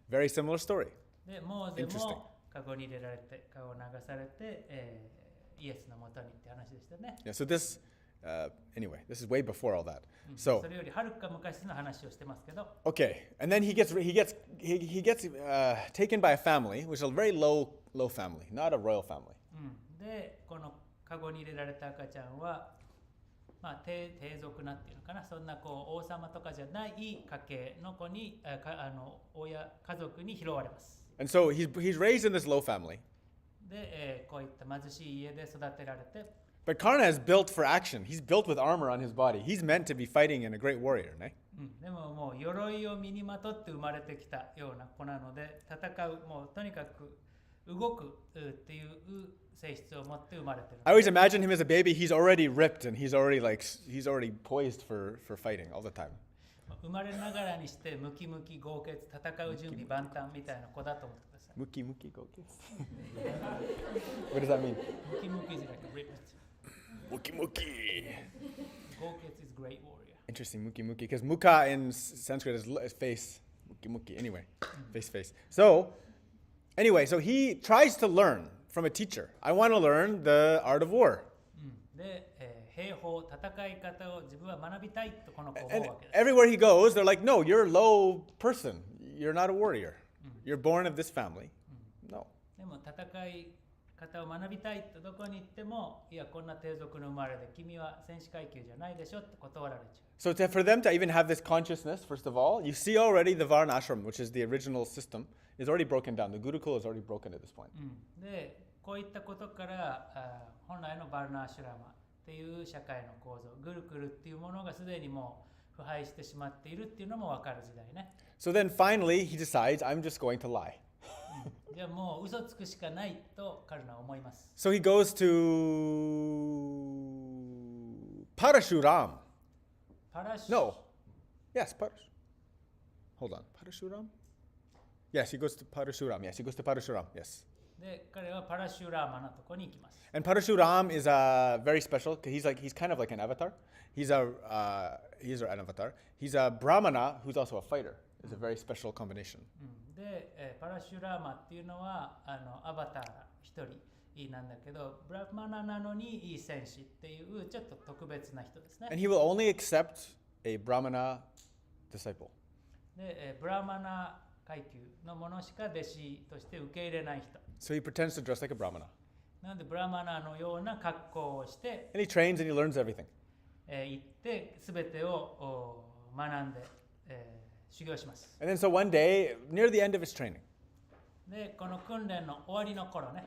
B: Very similar story.
C: で、モーゼ
B: Interesting.
C: もカゴに入れられて、カゴを流されて、イエスのもとにって話でしたね。
B: Yeah, so this, anyway, this is way before all that.
C: そ
B: So,
C: れよりはるか昔の話をしてますけど、
B: okay, and then he gets taken by a family, which is a very low family, not a royal family.
C: で、このカゴに入れられた赤ちゃんは、低俗なっていうのかな、そんな王様とかじゃない家系の子に、家族に拾われます。
B: And so he's raised in this low family.
C: で、こういった貧しい家で育てられて、
B: But Karna is built for action. He's built with armor on his body. He's meant to be fighting and a great warrior, right?
C: でももう鎧を身にまとって生まれてきたような子なので、戦う、もうとにかく動くっていう性質を持って生まれている。
B: I always imagine him as a baby. He's already ripped and he's already poised for fighting all the time.
C: 生まれながらにしてムキムキ豪傑、戦う準備万端みたいな子だと思ってください。
B: Muki go kids. What does that mean?
C: ムキムキ is like a ripped.
B: Muki.
C: 豪傑 is great warrior.
B: Interesting, muki. Because muka in Sanskrit is face. Muki. Anyway, face. So he tries to learn from a teacher. I want to learn the art of war.
C: で、兵法、戦い方を自分は学びたいとこの子は思
B: And
C: うわけです。
B: everywhere he goes, they're like, no, you're a low person. You're not a warrior. You're born of this family. No.
C: でも戦い方を学びたいとどこに行っても、いや、こんな低俗の生まれで君は戦士階級じゃないでしょって断られちゃう。
B: So for them to even have this consciousness, first of all, you see already the Varna ashram, which is the original system, is already broken down. The Gurukul is already broken at this point.
C: で、こういったことから本来のバルナーシュラマっていう社会の構造、グルクルっていうものがすでにもう腐敗してしまっているっていうのも分かる時代ね。
B: So then finally he decides, I'm just going to lie.
C: じゃあもう嘘つくしかないと彼らは思います。
B: So he goes to Parashuram.
C: パラシュ
B: No. Yes, Hold on. Parashuram? Yes, he goes to Parashuram. Yes.
C: で、彼はパラシュラーマのとこに行きます。
B: And Parashuram is very special because he's kind of like an avatar. He's an avatar. He's a brahmana who's also a fighter. It's a very special combination.
C: で、パラシュラーマっていうのはアバター一人なんだけど、ブラマナなのにいい戦士っていうちょっと特別な人ですね。
B: And he will only accept a brahmana disciple.
C: で、ブラマナ階級のものしか弟子として受け入れない人。
B: So he pretends to dress like a brahmana.
C: なのでブラマナのような格好をして、
B: And he trains and he learns everything.
C: 行って全てを学んで、修行します。
B: And then so one day, near the end of his training,
C: で、この訓練の終わりの頃ね、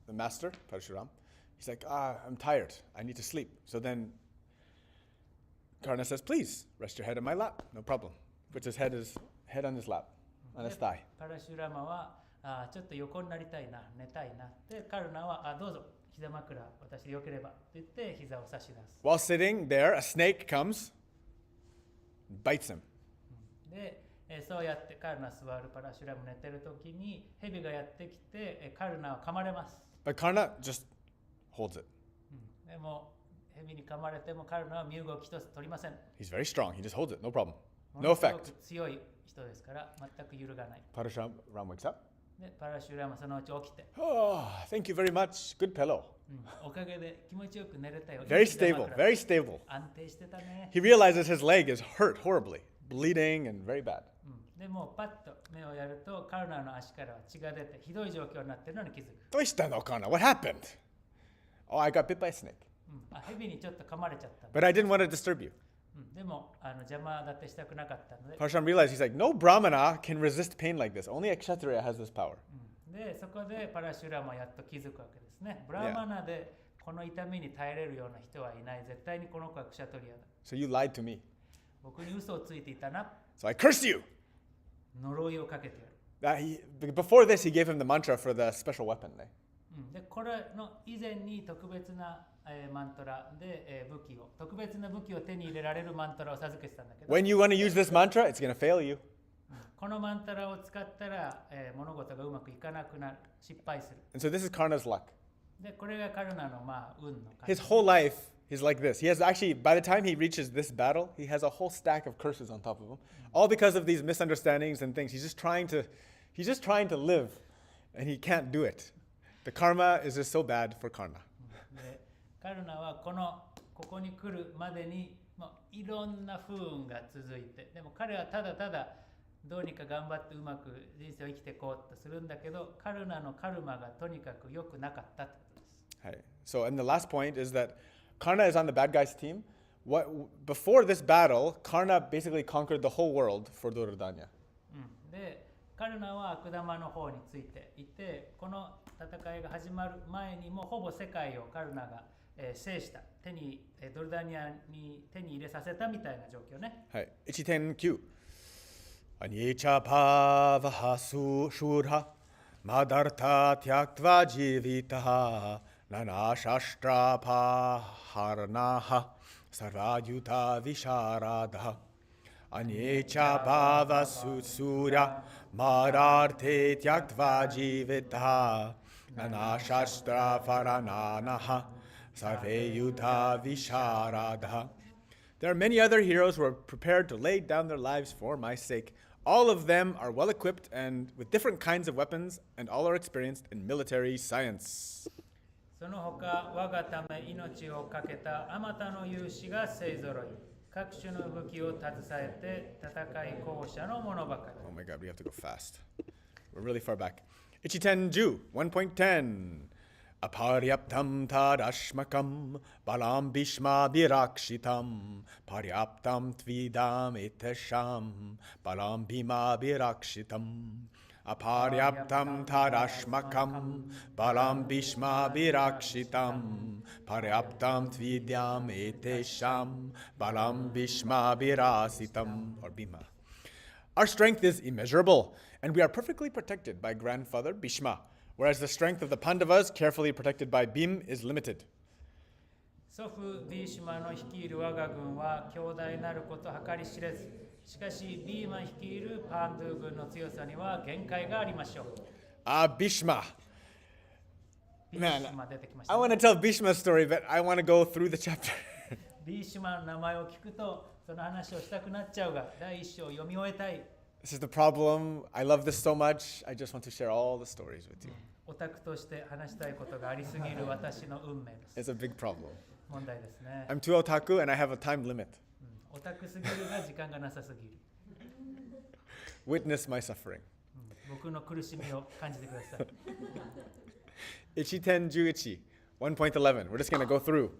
B: the master, Parashuram, he's like, I'm tired. I need to sleep. So then Karna says, please, rest your head on my lap. No problem. Puts his head on his lap, on his thigh.
C: パラシュラマはちょっと横になりたいな、寝たいな。で、カルナはどうぞ、膝枕、私でよければと言って膝を差し出す。
B: While sitting there, a snake comes, bites him.
C: で、そうやってカルナ座るパラシュラム寝てる時に蛇がやってきてカルナを噛まれます。
B: But Karna just holds it.
C: でも蛇に噛まれてもカルナは身動き一つ取りません。
B: He's very strong. He just holds it. No problem. No effect.
C: 強い人ですから全く揺るがない。
B: Parashuram wakes up.
C: でパラシュラムはそのうち起きて、
B: Oh, thank you very much. Good pillow.
C: おかげで気持ちよく寝れたよ。
B: Very
C: いい膝
B: stable,
C: 枕
B: very stable.
C: 安定してたね。
B: He realizes his leg is hurt horribly, bleeding and very bad.
C: でもパッと目をやるとカルナの足からは血が出てひどい状況になってるのに気づく。
B: What happened? Oh, I got bit by a snake.
C: ヘビにちょっと噛まれちゃったん
B: But I didn't want to disturb you.
C: でも邪魔立てしたくなかったので、
B: Parashuram realized, he's like, no Brahmana can resist pain like this. Only a Kshatriya has this power.
C: でそこでパラシュラムはやっと気づくわけですね。ブラマナでこの痛みに耐えれるような人はいない。絶対にこの子はクシャトリアだ。
B: So you lied to me.
C: 僕に嘘をついていたな。
B: So I curse you.
C: 呪いをかけてやる。
B: Before this, he gave him the mantra for the special weapon.
C: でこれの以前に特別なマントラで特別な武器を手に入れられるマントラを授けてたんだけど、
B: When you want to use this mantra, it's going to fail you.
C: このマントラを使ったら物事がうまくいかなくなる、失敗する。
B: And so this is Karna's luck.
C: でこれがカルナの運の感
B: His whole life is like this. He has actually, by the time he reaches this battle, he has a whole stack of curses on top of him, all because of these misunderstandings and things. He's just trying to live, and he can't do it. The karma is just so bad for Karna.
C: でカルナはここに来るまでにいろんな不運が続いて、でも彼はただただどうにか頑張ってうまく人生を生きていこうとするんだけど、カルナのカルマがとにかく良くなかったってことです。
B: So, and the last point is that Karna is on the bad guy's team. Before this battle, Karna basically conquered the whole world for Duryodhana.
C: でカルナは悪玉の方についていて、この戦いが始まる前にもほぼ世界をカルナが制した、ドルダニアに手に入れさせたみたいな状況ね。
B: はい。1.9 Anyecha pavaha shurha madartha tyaktva jivitaha nana shastra paharnaha sarvayuta visharadaha Anyecha bhava surya madarte tyaktva jivitaha nana shastra parananaha sarvayuta visharadaha. There are many other heroes who are prepared to lay down their lives for my sake. All of them are well equipped and with different kinds of weapons, and all are experienced in military science.
C: その他、我がため命を懸けたあまたの勇士が勢ぞろい。各種の武器を携えて戦い候補者の者ばかり。
B: Oh my god, we have to go fast. We're really far back. Ichiten-ju, 1.10. Aparyaptam tadashmakam balam bhishma birakshitam paryaptam tvidam itesham balam bhima birakshitam Aparyaptam tadashmakam balam bhishma birakshitam paryaptam tvidam itesham balam bhishma birasitam or bhima. Our strength is immeasurable, and we are perfectly protected by grandfather Bhishma, whereas the strength of the Pandavas, carefully protected by Bhim, is limited.
C: 祖父ビーシュマの率いる我が軍は強大なること計り知れず、しかしビーマ率いるパンドゥ軍の強さには限界がありましょう。
B: Bhishma.
C: ビーシュマ出てきました
B: I want to tell Bhishma's story, but I want to go through the chapter.
C: ビーシュマの名前を聞くとその話をしたくなっちゃうが、第一章を読み終えたい。
B: This is the problem. I love this so much. I just want to share all the stories with you.
C: オタクとして話したいことがありすぎる私の運命です。
B: It's a big problem.
C: 問題ですね。
B: I'm too otaku and I have a time limit.
C: オタクすぎるが時間がなさすぎる。
B: Witness my suffering.
C: 僕の苦しみを感じてください。
B: Ichiten Juichi, 1.11. We're just going to go through.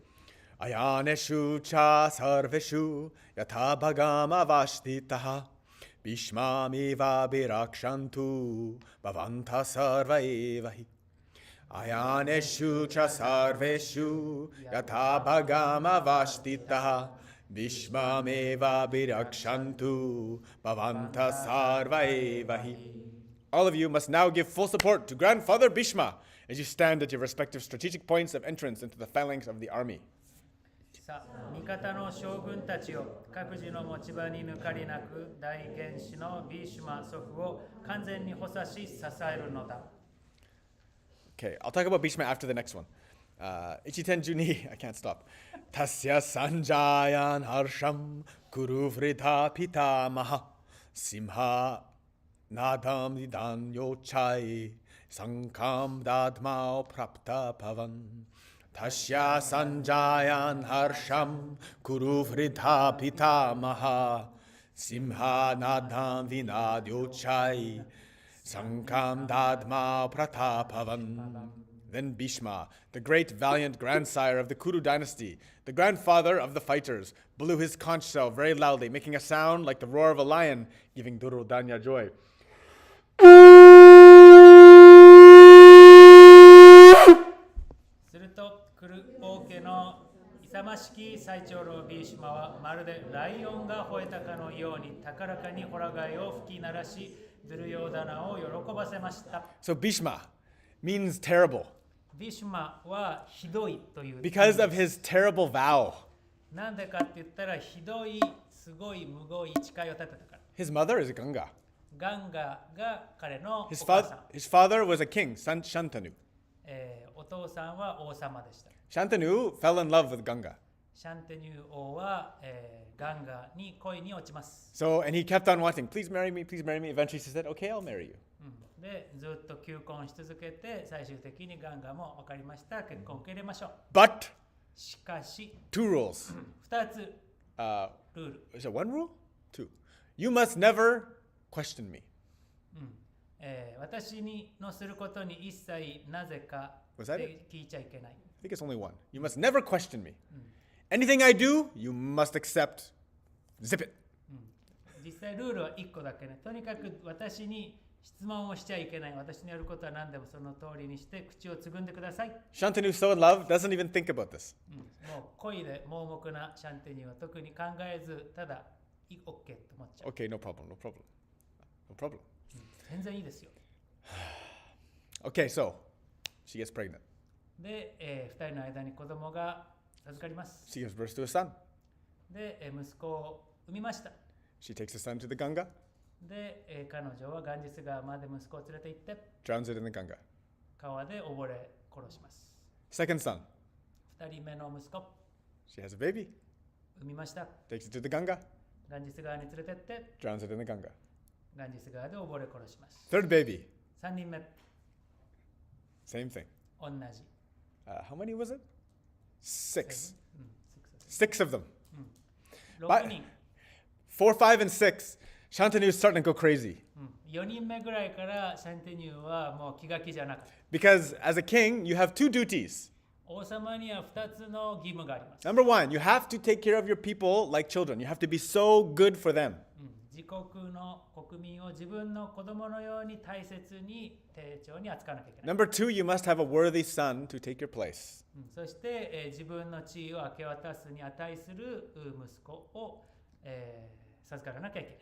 B: Ayaneshu cha sarveshu yatha bhagama vashtitaha Bhishmamiva birakshantu bhavanta sarva evahi Ayaneshu cha sarveshu yatha bhagama vashtitaha Bhishmamiva birakshantu bhavanta sarva evahi. All of you must now give full support to Grandfather Bhishma as you stand at your respective strategic points of entrance into the phalanx of the army.
C: さあ、味方の将軍たちを各自の持ち場に抜かりなく大元首のビーシュマ祖父を完全に補佐し支えるのだ。
B: Okay, I'll talk about Bhishma after the next one. Ichitenjuni, I can't stop. Tasya sanjayan harsham kuru vrita pitamaha simha nadam nidan yochai sankam dadmao prapta pavan. Tasya sanjayan harsham kuru vrita pitamaha simha nadam vinad yochai sankam dadmao pratapavan. Then Bhishma, the great valiant grandsire of the Kuru dynasty, the grandfather of the fighters, blew his conch shell very loudly, making a sound like the roar of a lion, giving Duryodhana joy.
C: するとクル王家の勇ましき最長老ビーシュマはまるでライオンが吠えたかのように高らかにホラ貝を吹き鳴らし、ドゥルヨーダナを喜ばせました。
B: So Bhishma means terrible
C: ビシュマはひどいという
B: because of his terrible vow.
C: なんでかって言ったらひどい、すごい、むごい誓いを立てたから。
B: His mother is Ganga.
C: ガンガが彼のお
B: His,
C: 母さん、
B: his father was a king, Shantanu.
C: お父さんは王様でした。
B: Shantanu fell in love with Ganga.
C: シャンテニュー王は、ガンガに恋に落ちます。
B: So, and he kept on wanting, please marry me, please marry me. Eventually she said, okay, I'll marry you.
C: でずっと求婚し続けて最終的にガンガも分かりました、結婚を受け入れましょう。
B: But
C: しかし
B: two rules.
C: 2つ
B: Uh,
C: ルール、
B: is it one rule? Two. You must never question me.
C: 私のすることに一切なぜか
B: Was that
C: で聞いちゃいけない。
B: I think it's only one. You must never question me. Anything I do, you must accept. Zip it.
C: 実際ルールは1個だけね。とにかく私に質問をしちゃいけない。私のやることは何でもその通りにして口をつぐんでください。
B: Shantanu, so in love, doesn't even think about this.
C: もう恋で盲目なシャンテニーは特に考えず、ただ OK と思っちゃう。
B: Okay, no problem, no problem. No problem.
C: 全然いいですよ。
B: Okay, so she gets pregnant.
C: で、2人の間に子供が授かります。
B: She gives birth to a son.
C: で、息子を産みました。
B: She takes the son to the Ganga,
C: で、彼女はガンジス川まで息子を連れて行って、
B: drowns it in the Ganga.
C: 川で溺れ殺します。
B: Second son,
C: 2人目の息子、
B: she has a baby,
C: 産みました。
B: takes it to the Ganga,
C: ガンジス川に連れてって、
B: drowns it in the Ganga.
C: ガンジス川で溺れ殺します。
B: Third baby,
C: 3人目、
B: same thing.
C: 同じ。
B: How many was it? Six.
C: 6
B: Six of them.
C: 6人、
B: 4, 5, and 6. Shantanu is starting to go crazy.
C: 4人目ぐらいからシャンテニューはもう気が気じゃなかった。
B: Because as a king, you have two duties.
C: 王様には2つの義務があります。
B: Number one, you have to take care of your people like children. You have to be so good for them.
C: 自国の国民を自分の子供のように大切に丁重に扱わなきゃいけない。
B: Number two, you must have a worthy son to take your place.
C: そして、自分の地位を明け渡すに値する息子を、授からなきゃいけない。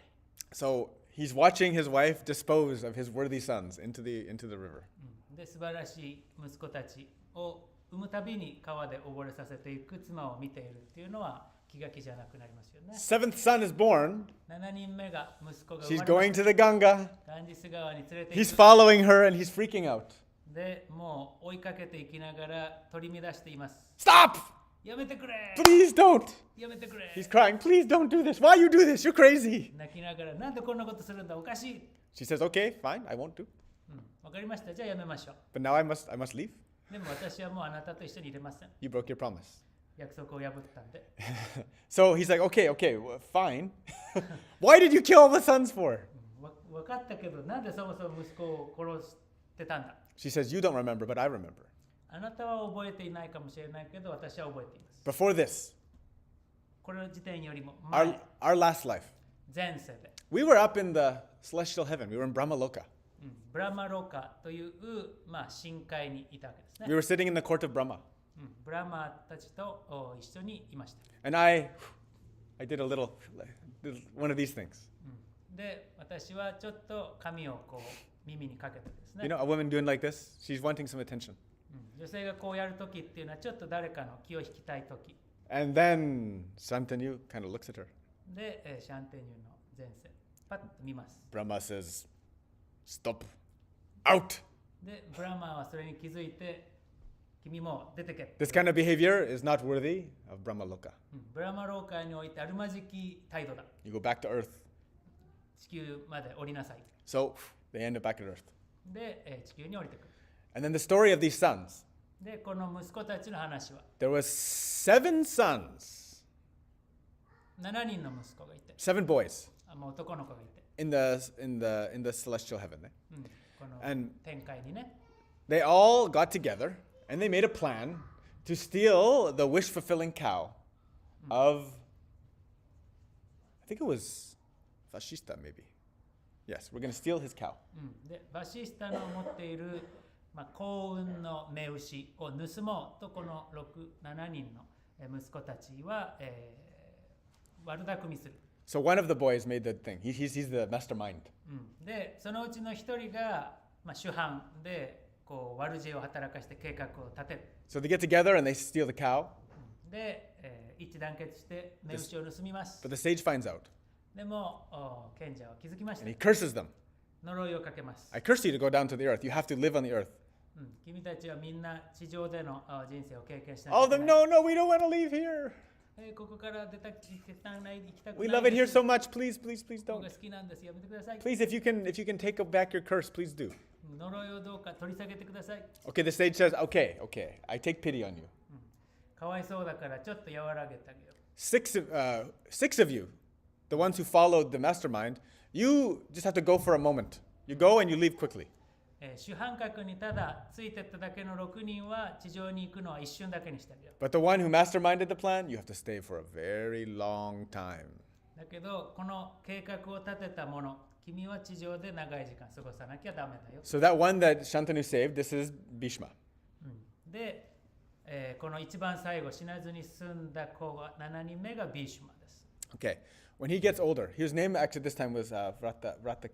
B: So he's watching his wife dispose of his worthy sons into the river.
C: で、素晴らしい息子たちを産むたびに川で溺れさせていく妻を見ているっていうのは気が気じゃなくなりますよね。
B: Seventh son is born.
C: 7人目が息子が
B: She's
C: 生まれ
B: going
C: ました。
B: to the Ganga.
C: ガンジス川に連れて
B: He's
C: 行く。
B: following her and he's freaking out.
C: で、もう追いかけていきながら取り乱しています。
B: Stop!
C: やめてくれ
B: Please don't!
C: やめてくれ
B: He's crying, please don't do this. Why you do this? You're crazy.
C: 泣きながら、なんでこんなことするんだ、おかしい。
B: She says, okay, fine, I won't do.
C: わかりました。じゃあやめましょう。
B: But now I must leave.
C: でも私はもうあなたと一緒に入れません。
B: You broke your promise.
C: 約束を破ったんで。
B: So he's like, okay, well, fine. Why did you kill all the sons for?
C: 分かったけど、なんでそもそも息子を殺してたんだ。
B: She says, you don't remember, but I remember.
C: あなたは覚えていないかもしれないけど、私は覚えています。
B: Before this,
C: この時点よりも前、
B: our last life,
C: 前世で、
B: we were up in the celestial heaven. We were in Brahmaloka.
C: ブラマロカという、深海にいたわけですね。
B: We were sitting in the court of Brahma.
C: ブラマたちと一緒にいました。
B: And I did a little, one of these things.
C: で、私はちょっと髪をこう耳にかけてですね。
B: You know, a woman doing like this, she's wanting some attention.
C: 女性がこうやるときっていうのはちょっと誰かの気を引きたいとき。
B: And then Shantanu kind of looks at her.
C: で、シャンテニューの前世、パッと見ます。
B: Brahma says, stop, out.
C: で、ブラマーはそれに気づいて、君も出てけ。
B: This kind of behavior is not worthy of Brahmaloka.
C: ブラマローカにおいてあるまじき態度だ。
B: You go back to earth.
C: 地球まで降りなさい。
B: So they end up back at earth.
C: で、地球に降りてくる。
B: And then the story of these sons.
C: で、この息子たちの話は、
B: There was 7 sons,
C: 7人の息子がいて、
B: 7 boys
C: 男の子がいて、
B: in the celestial heaven.
C: この
B: And
C: 天界にね、
B: they all got together and they made a plan to steal the wish-fulfilling cow of, I think it was Vashista maybe. Yes, we're going to steal his cow.
C: で、バシスタの持っている、幸運の目牛を盗もうと、この7人の息子たちは、悪巧みする。
B: So one of the boys made the thing. He's the mastermind.
C: で、そのうちの一人が、主犯でこう悪知恵を働かして計画を立てる。
B: So they get together and they steal the cow.
C: で、一致団結して目牛を盗みます。
B: But the sage finds out
C: でも、賢者は気づきました
B: and he。curses them.
C: 呪いをかけます。
B: I curse you to go down to the earth. You have to live on the earth.
C: 君たちはみんな地上での人生を経験しな
B: All
C: きゃ
B: of
C: い
B: them,
C: けない。
B: no, we don't want to leave here.
C: ここから出たくない、行きたくない。
B: We love it here so much. Please
C: 僕
B: don't.
C: が好きなんです。やめてください。
B: Please, if you can take back your curse, please do.
C: 呪いをどうか取り下げてください。
B: Okay, the sage says, okay, I take pity on you.
C: かわいそうだからちょっと和らげてあげよう。
B: Six of you, the ones who followed the mastermind, you just have to go for a moment. You go and you leave quickly.
C: 主犯格にただついてっただけの6人は地上に行くのは一瞬だけにしてあげよう。
B: But the one who masterminded the plan, you have to stay for a very long time.
C: だけどこの計画を立てた者、君は地上で長い時間過ごさなきゃダメだよ。
B: So that one that Shantanu saved, this is Bhishma.
C: で、この一番最後死なずに済んだ子が7人目がビーシュマです。
B: Okay, when he gets older, his name actually this time was Vrata Vrata.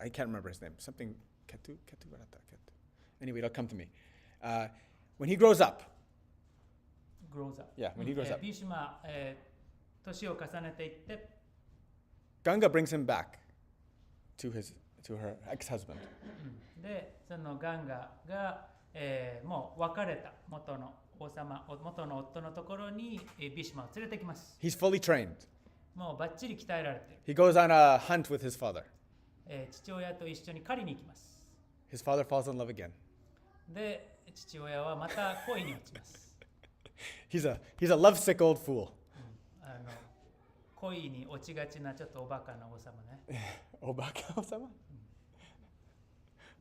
B: I can't remember his name. Something Ketu Vrata. Anyway, it'll come to me. When he grows up,
C: grows up.
B: Yeah, when he grows up.
C: ビーシュマ、年を重ねていって、
B: Ganga brings him back to her ex-husband.
C: で、そのガンガが、もう別れた元の元の夫のところに、ビーシュマを連れてきます。
B: He's fully trained.
C: もうバッチリ鍛えられている。
B: He goes on a hunt with his father.
C: 父親と一緒に狩りに行きます。
B: His father falls in love again.
C: で、父親はまた恋に落ちます。
B: He's a lovesick old fool.
C: 恋に落ちがちなちょっとおバカな王様ね。
B: Obaka Osama?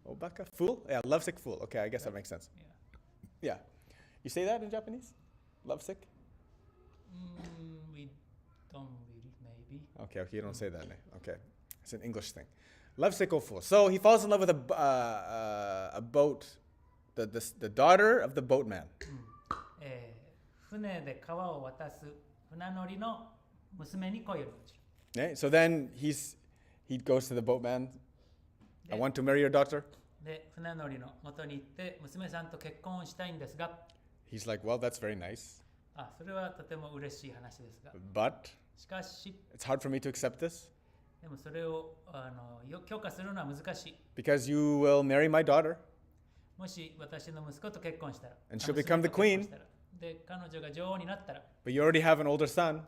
B: Obaka? Fool? Yeah, lovesick fool. Okay, I guess that makes sense. Yeah. You say that in Japanese? Lovesick?
C: We don't really, maybe.
B: Okay, you don't say that. Okay. It's an English thing. Lovesick old fool. So he falls in love with a boat, the daughter of the boatman.
C: 船で川を渡す船乗りの娘に恋を落ちる。
B: Okay, so then he goes to the boatman. I want to marry your daughter.
C: で、船乗りの元に行って娘さんと結婚をしたいんですが、
B: He's like, well, that's very nice.
C: それはとても嬉しい話ですが、
B: But
C: しかし、
B: it's hard for me to accept this
C: でもそれを許可するのは難しい。
B: because you will marry my daughter
C: もし私の息子と結婚したら、
B: and she'll
C: 娘
B: become
C: と
B: the
C: 結婚
B: queen.
C: したらで、彼女が女王になったら、
B: But you already have an older son.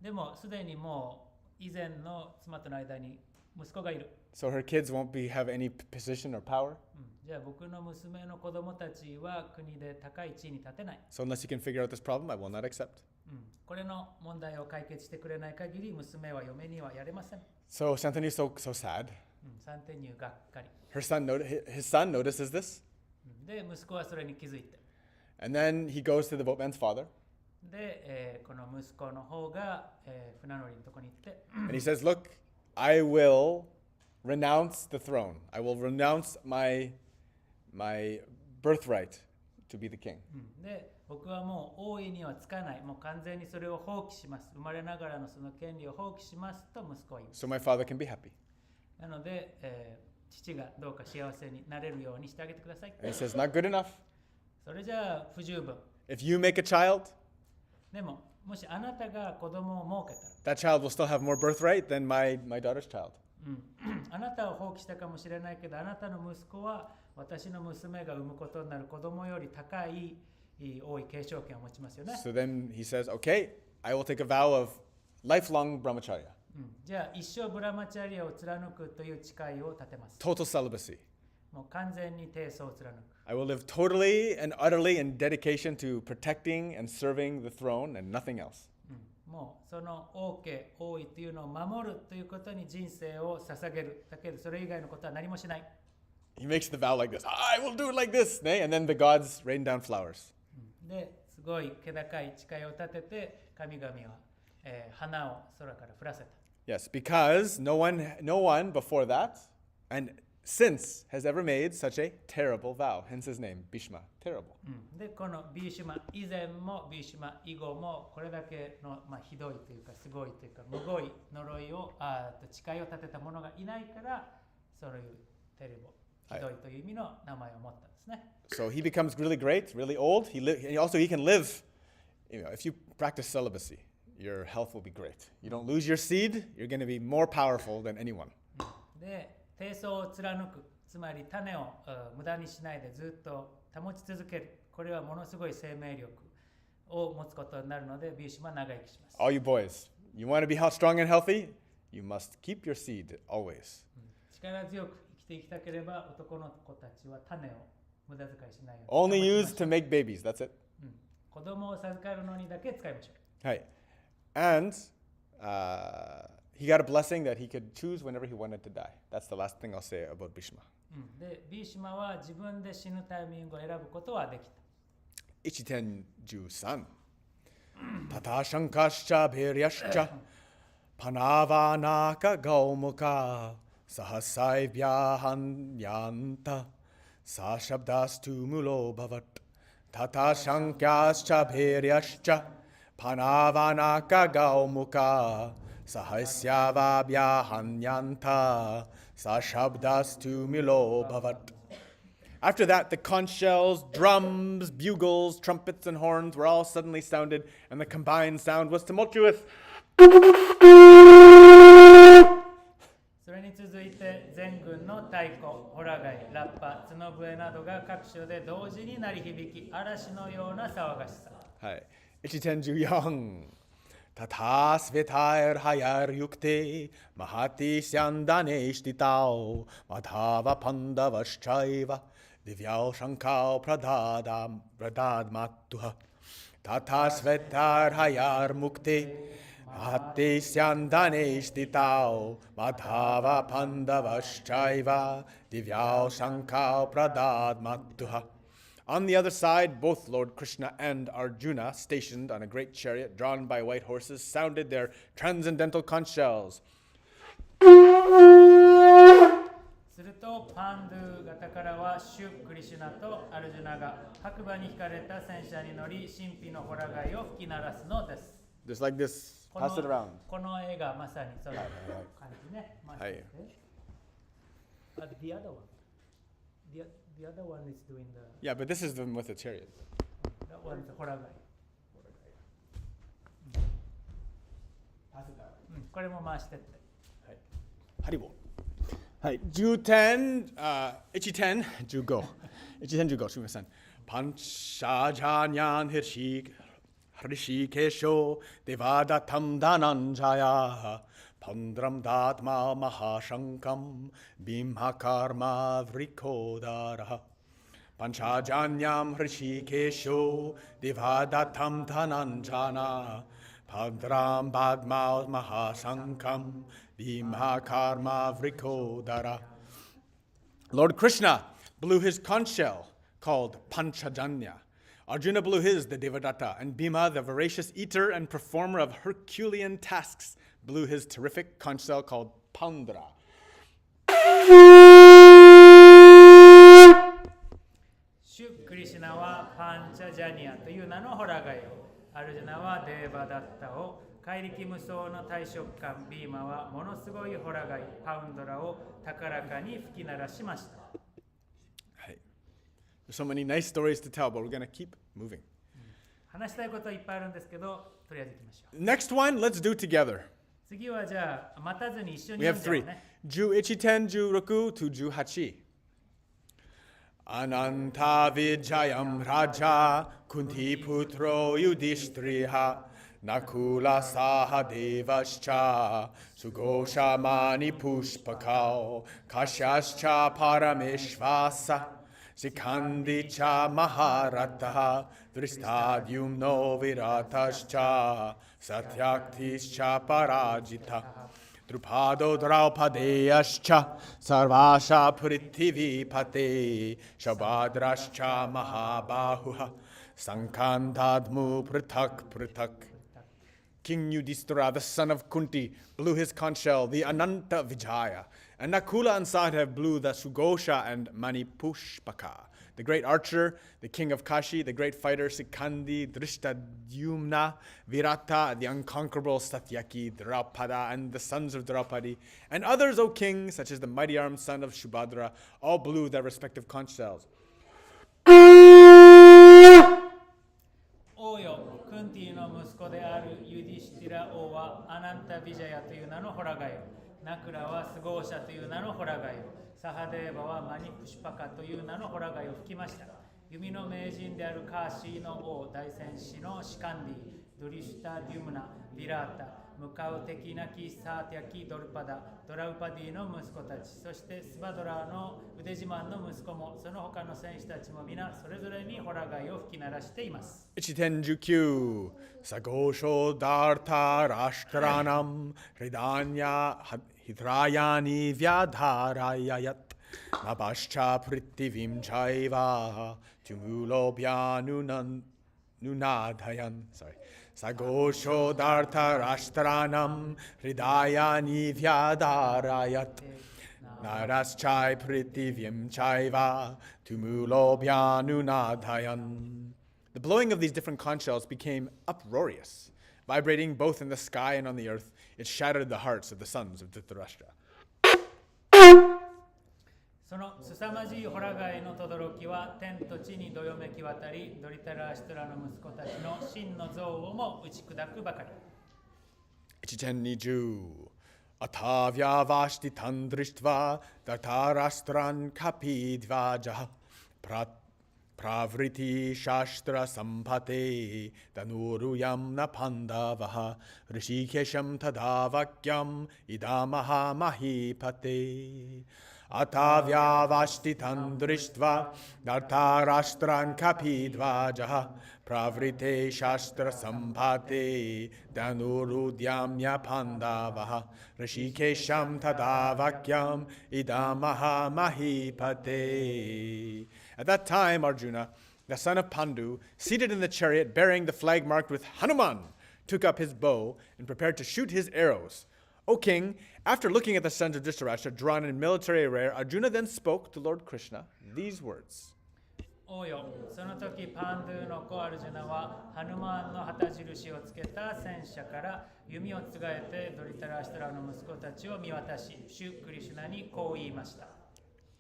C: でもすでにもう以前の妻との間に息子がいる。
B: So her kids won't have any position or power.
C: じゃあ僕の娘の子供たちは国で高い地位に立てない。
B: So unless you can figure out this problem, I will not accept.
C: これの問題を解決してくれない限り娘は嫁にはやれません。
B: So Shantanu is so sad.
C: 三点入がっかり。
B: His son notices this.
C: で、息子はそれに気づいて。
B: And then he goes to the boatman's father
C: で、この息子の方が、船乗りのとこに行って、
B: and he says, look, I will renounce the throne. I will renounce my birthright to be the king.
C: で、僕はもう王位にはつかない。もう完全にそれを放棄します。生まれながらのその権利を放棄しますと息子は言う。
B: So my father can be happy.
C: なので、父がどうか幸せになれるようにしてあげてください。
B: And he says, not good enough.
C: それじゃあ不十分。
B: If you make a child,
C: でも、もしあなたが子供を設けたら、
B: that child will still have more birthright than my daughter's child.
C: あなたを放棄したかもしれないけど、あなたの息子は私の娘が産むことになる子供より高い王位継承権を持ちますよね。
B: So then he says, okay, I will take a vow of lifelong brahmacharya,
C: じゃあ一生ブラマチャリアを貫くという誓いを立てます。
B: total celibacy.
C: もう完全に貞操を貫く。
B: I will live totally and utterly in dedication to protecting and serving the throne and nothing else.
C: もうその王家王位というのを守るということに人生を捧げる。だけどそれ以外のことは何もしない。
B: He makes the vow like this. I will do it like this. And then the gods rain down flowers.
C: ですごい気高い誓いを立てて神々は、花を空から降らせた。
B: Yes, because no one before that and since has ever made such a terrible vow. Hence his name, Bhishma. Terrible.
C: でこのビーシュマ以前もビーシュマ以後もこれだけの、ひどいというかすごいというかむごい呪いを誓いを立てた者がいないからそういうテレボひどいという意味の名前を持ったんですね。
B: So he becomes really great, really old. He can live. If you practice celibacy, your health will be great. You don't lose your seed. You're going to be more powerful than anyone.
C: で貞操を貫く、つまり種を無駄にしないでずっと保ち続ける。これはものすごい生命力を持つことになるので、ビーシュマは長生きします。
B: All you boys, you want to be strong and healthy? You must keep your seed always.
C: 力強く生きていきたければ、男の子たちは種を無駄遣いしないように。
B: Only used to make babies. That's it.
C: 子供を授かるのにだけ使いましょう。
B: Hey. And he got a blessing that he could choose whenever he wanted to die. That's the last thing I'll say about Bhishma.
C: で、ビーシュマは自分で死ぬタイミングを選ぶことはできた。
B: Ichiten Jusan. Tata Shankascha Bhiryascha Panavanaka Gaumuka Sahasai Vyahanyanta Sashabdastu Mulo Bhavat Tata Shankascha Bhiryascha Panavanaka Gaumuka Sahasyava Vyahanyanta Sashabdastu Mulo Bhavat. After that, the conch shells, drums, bugles, trumpets, and horns were all suddenly sounded, and the combined sound was tumultuous.
C: それに続いて全軍の太鼓、ホラ貝、ラッパ、角笛などが各所で同時に鳴り響き、嵐のような騒がしさ。
B: Hi. Ichitenju yang. Tatas vitair hayar yukte mahati syandane ishtitao madhava pandavaschaiva divyao shankao pradad matuha. Tatas vitair hayar mukte mahati syandane ishtitao madhava pandavaschaiva divyao shankao pradad matuha. On the other side, both Lord Krishna and Arjuna, stationed on a great chariot drawn by white horses, sounded their transcendental conch shells.
C: するとパンドゥ型からはシュクリシュナとアルジュナが白馬に引かれた戦車に乗り神秘のホラ貝を吹き鳴らすのです。
B: Just like this, pass it around.
C: この絵がまさにそういう感じね。
B: はい。
C: The other one. The other one is doing the...
B: Yeah, but this is the one with the chariot.
C: That one is the ホラ貝。
B: Pass it that way.
C: これも回してって。
B: Haribo. Hi. Juten, Ichiten, Jugo. Ichiten Jugo, Shumasan. Panchajanyan Hrishikesho Devadatam Dananjaya. Pandram Datma Mahashankam Bhimhakarma Vrikodara. Panchajanyam Hrishikesho Devadatam Dhananjana. Pandram Bhagma Mahasankam Bhimhakarma Vrikodara. Lord Krishna blew his conch shell called Panchajanya. Arjuna blew his, the Devadatta, and Bhima, the voracious eater and performer of Herculean tasks, blew his terrific conch shell called Pandra.
C: シュクリシュナはパンチャジャニアという名のホラ貝を、アルジュナはデーバダッタを、怪力無双の大食漢ビーマはものすごいホラ貝パウンドラを高らかに吹き鳴らしました。
B: There's so many nice stories to tell, but we're going to keep moving.
C: 話したいこといっぱいあるんですけど、とりあえず行きましょう。
B: Next one, let's do together.
C: 次はじゃあ待たずに一緒に
B: We
C: 読
B: have
C: んじゃおう
B: three.
C: ね。
B: Ju ichiten, ju roku to ju hachi. Ananta Vijayam Raja Kunti Putro Yudhishthriha Nakula Sahadevascha Sugosha Mani Pushpakao Kashyascha Parameshvasa Sikandi cha Maharataha Dristadyumno Viratascha Satyaktischa Parajita Drupado Draupadeyascha Sarvasha Prithivipate Shabhadrascha Mahabahuha Sankantadmu Prithak Prithak. King Yudhishthira, the son of Kunti, blew his conch shell, the Ananta Vijaya, and Nakula and Sahadev blew the Sugosha and Manipushpaka. The great archer, the king of Kashi, the great fighter Sikandi, Drishtadyumna, Virata, the unconquerable Satyaki, Draupada, and the sons of Draupadi, and others, O king, such as the mighty armed son of Shubhadra, all blew their respective conch shells.
C: 王よ、クンティの息子であるユディシティラ王はアナンタ・ビジャヤという名のホラガヨ、ナクラはスゴーシャという名のホラガヨ、サハデーバはマニプシュパカという名のホラガヨを吹きました。弓の名人であるカーシーの王、大戦士のシカンディ、ドリシュタ・デュムナ、ビラータ、向かう敵なきサーティアキ・ドルパダ、ドラウパディの息子たち、そしてスバドラの腕自慢の息子も、その他の戦士たちも皆それぞれにホラガイを吹き鳴らしています。
B: Ichitenjukyu Sagosho Dharta Rashtranam Hridanya Hidrayani Vyadharayayat Nabascha Prithivim Chaiva Tumulo Nunadhayan. Sorry. Sagosho Dharta Rashtranam Hridayani Vyadharayat Naraschai Prithivim Chaiva Tumulo Nunadhayan. The blowing of these different conch shells became uproarious. Vibrating both in the sky and on the earth, it shattered the hearts of the sons of Dhritarashtra.
C: その凄まじいホラガイの轟きは天と地にどよめき渡り、ドリタラーシュトラの息子たちの真の像をも打ち砕くばかり。
B: Ichiteniju Atavya Vashti Tandrishtva Dartarastran Kapidvaja Pravriti Shastra Sampate Danuruyam Napandavaha Rishikesham Tadavakyam Idamaha Mahipate Atavya Vashti Tandrishtva Dartarashtran Kapidvaja Pravrite Shastra Sampate Danurudyamya Pandavaha Rishikesham Tadavakyam Idamaha Mahipate. At that time, Arjuna, the son of Pandu, seated in the chariot bearing the flag marked with Hanuman, took up his bow and prepared to shoot his arrows. O king, after looking at the sons of Dhritarashtra drawn in military array, Arjuna then spoke to Lord Krishna these words.
C: 王よ、その時パンドゥの子アルジュナはハヌマンの旗印をつけた戦車から弓をつがえてドリタラシトラの息子たちを見渡し、シュクリシュナにこう言いました。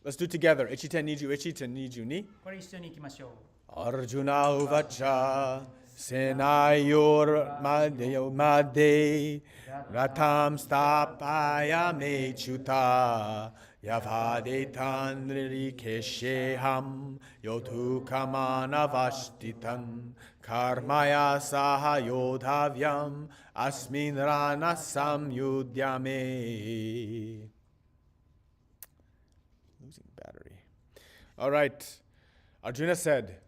B: Let's do together. Ichiteniju ni.
C: これ一緒に行きましょう。
B: Arjuna uvacha senayor made ratam stapaya mechuta yavade tanri kesheham yotu kamana vashtitan karmaya saha yodhavyam asmin rana samyudyame. Losing battery. All right. Arjuna said,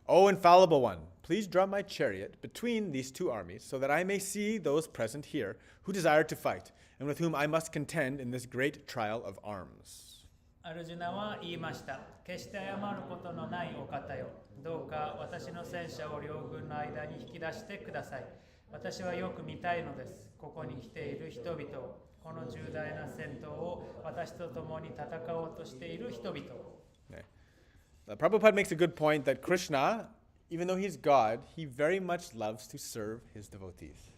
B: O infallible one, please draw my chariot between these two armies so that I may see those present here who desire to fight and with whom I must contend in this great trial of arms.
C: アルジュナは言いました。決して謝ることのないお方よ。どうか私の戦車を両軍の間に引き出してください。私はよく見たいのです。ここに来ている人々を、この重大な戦闘を私と共に戦おうとしている人々を。
B: Prabhupada makes a good point that Krishna, even though he's God, he very much loves to serve his devotees.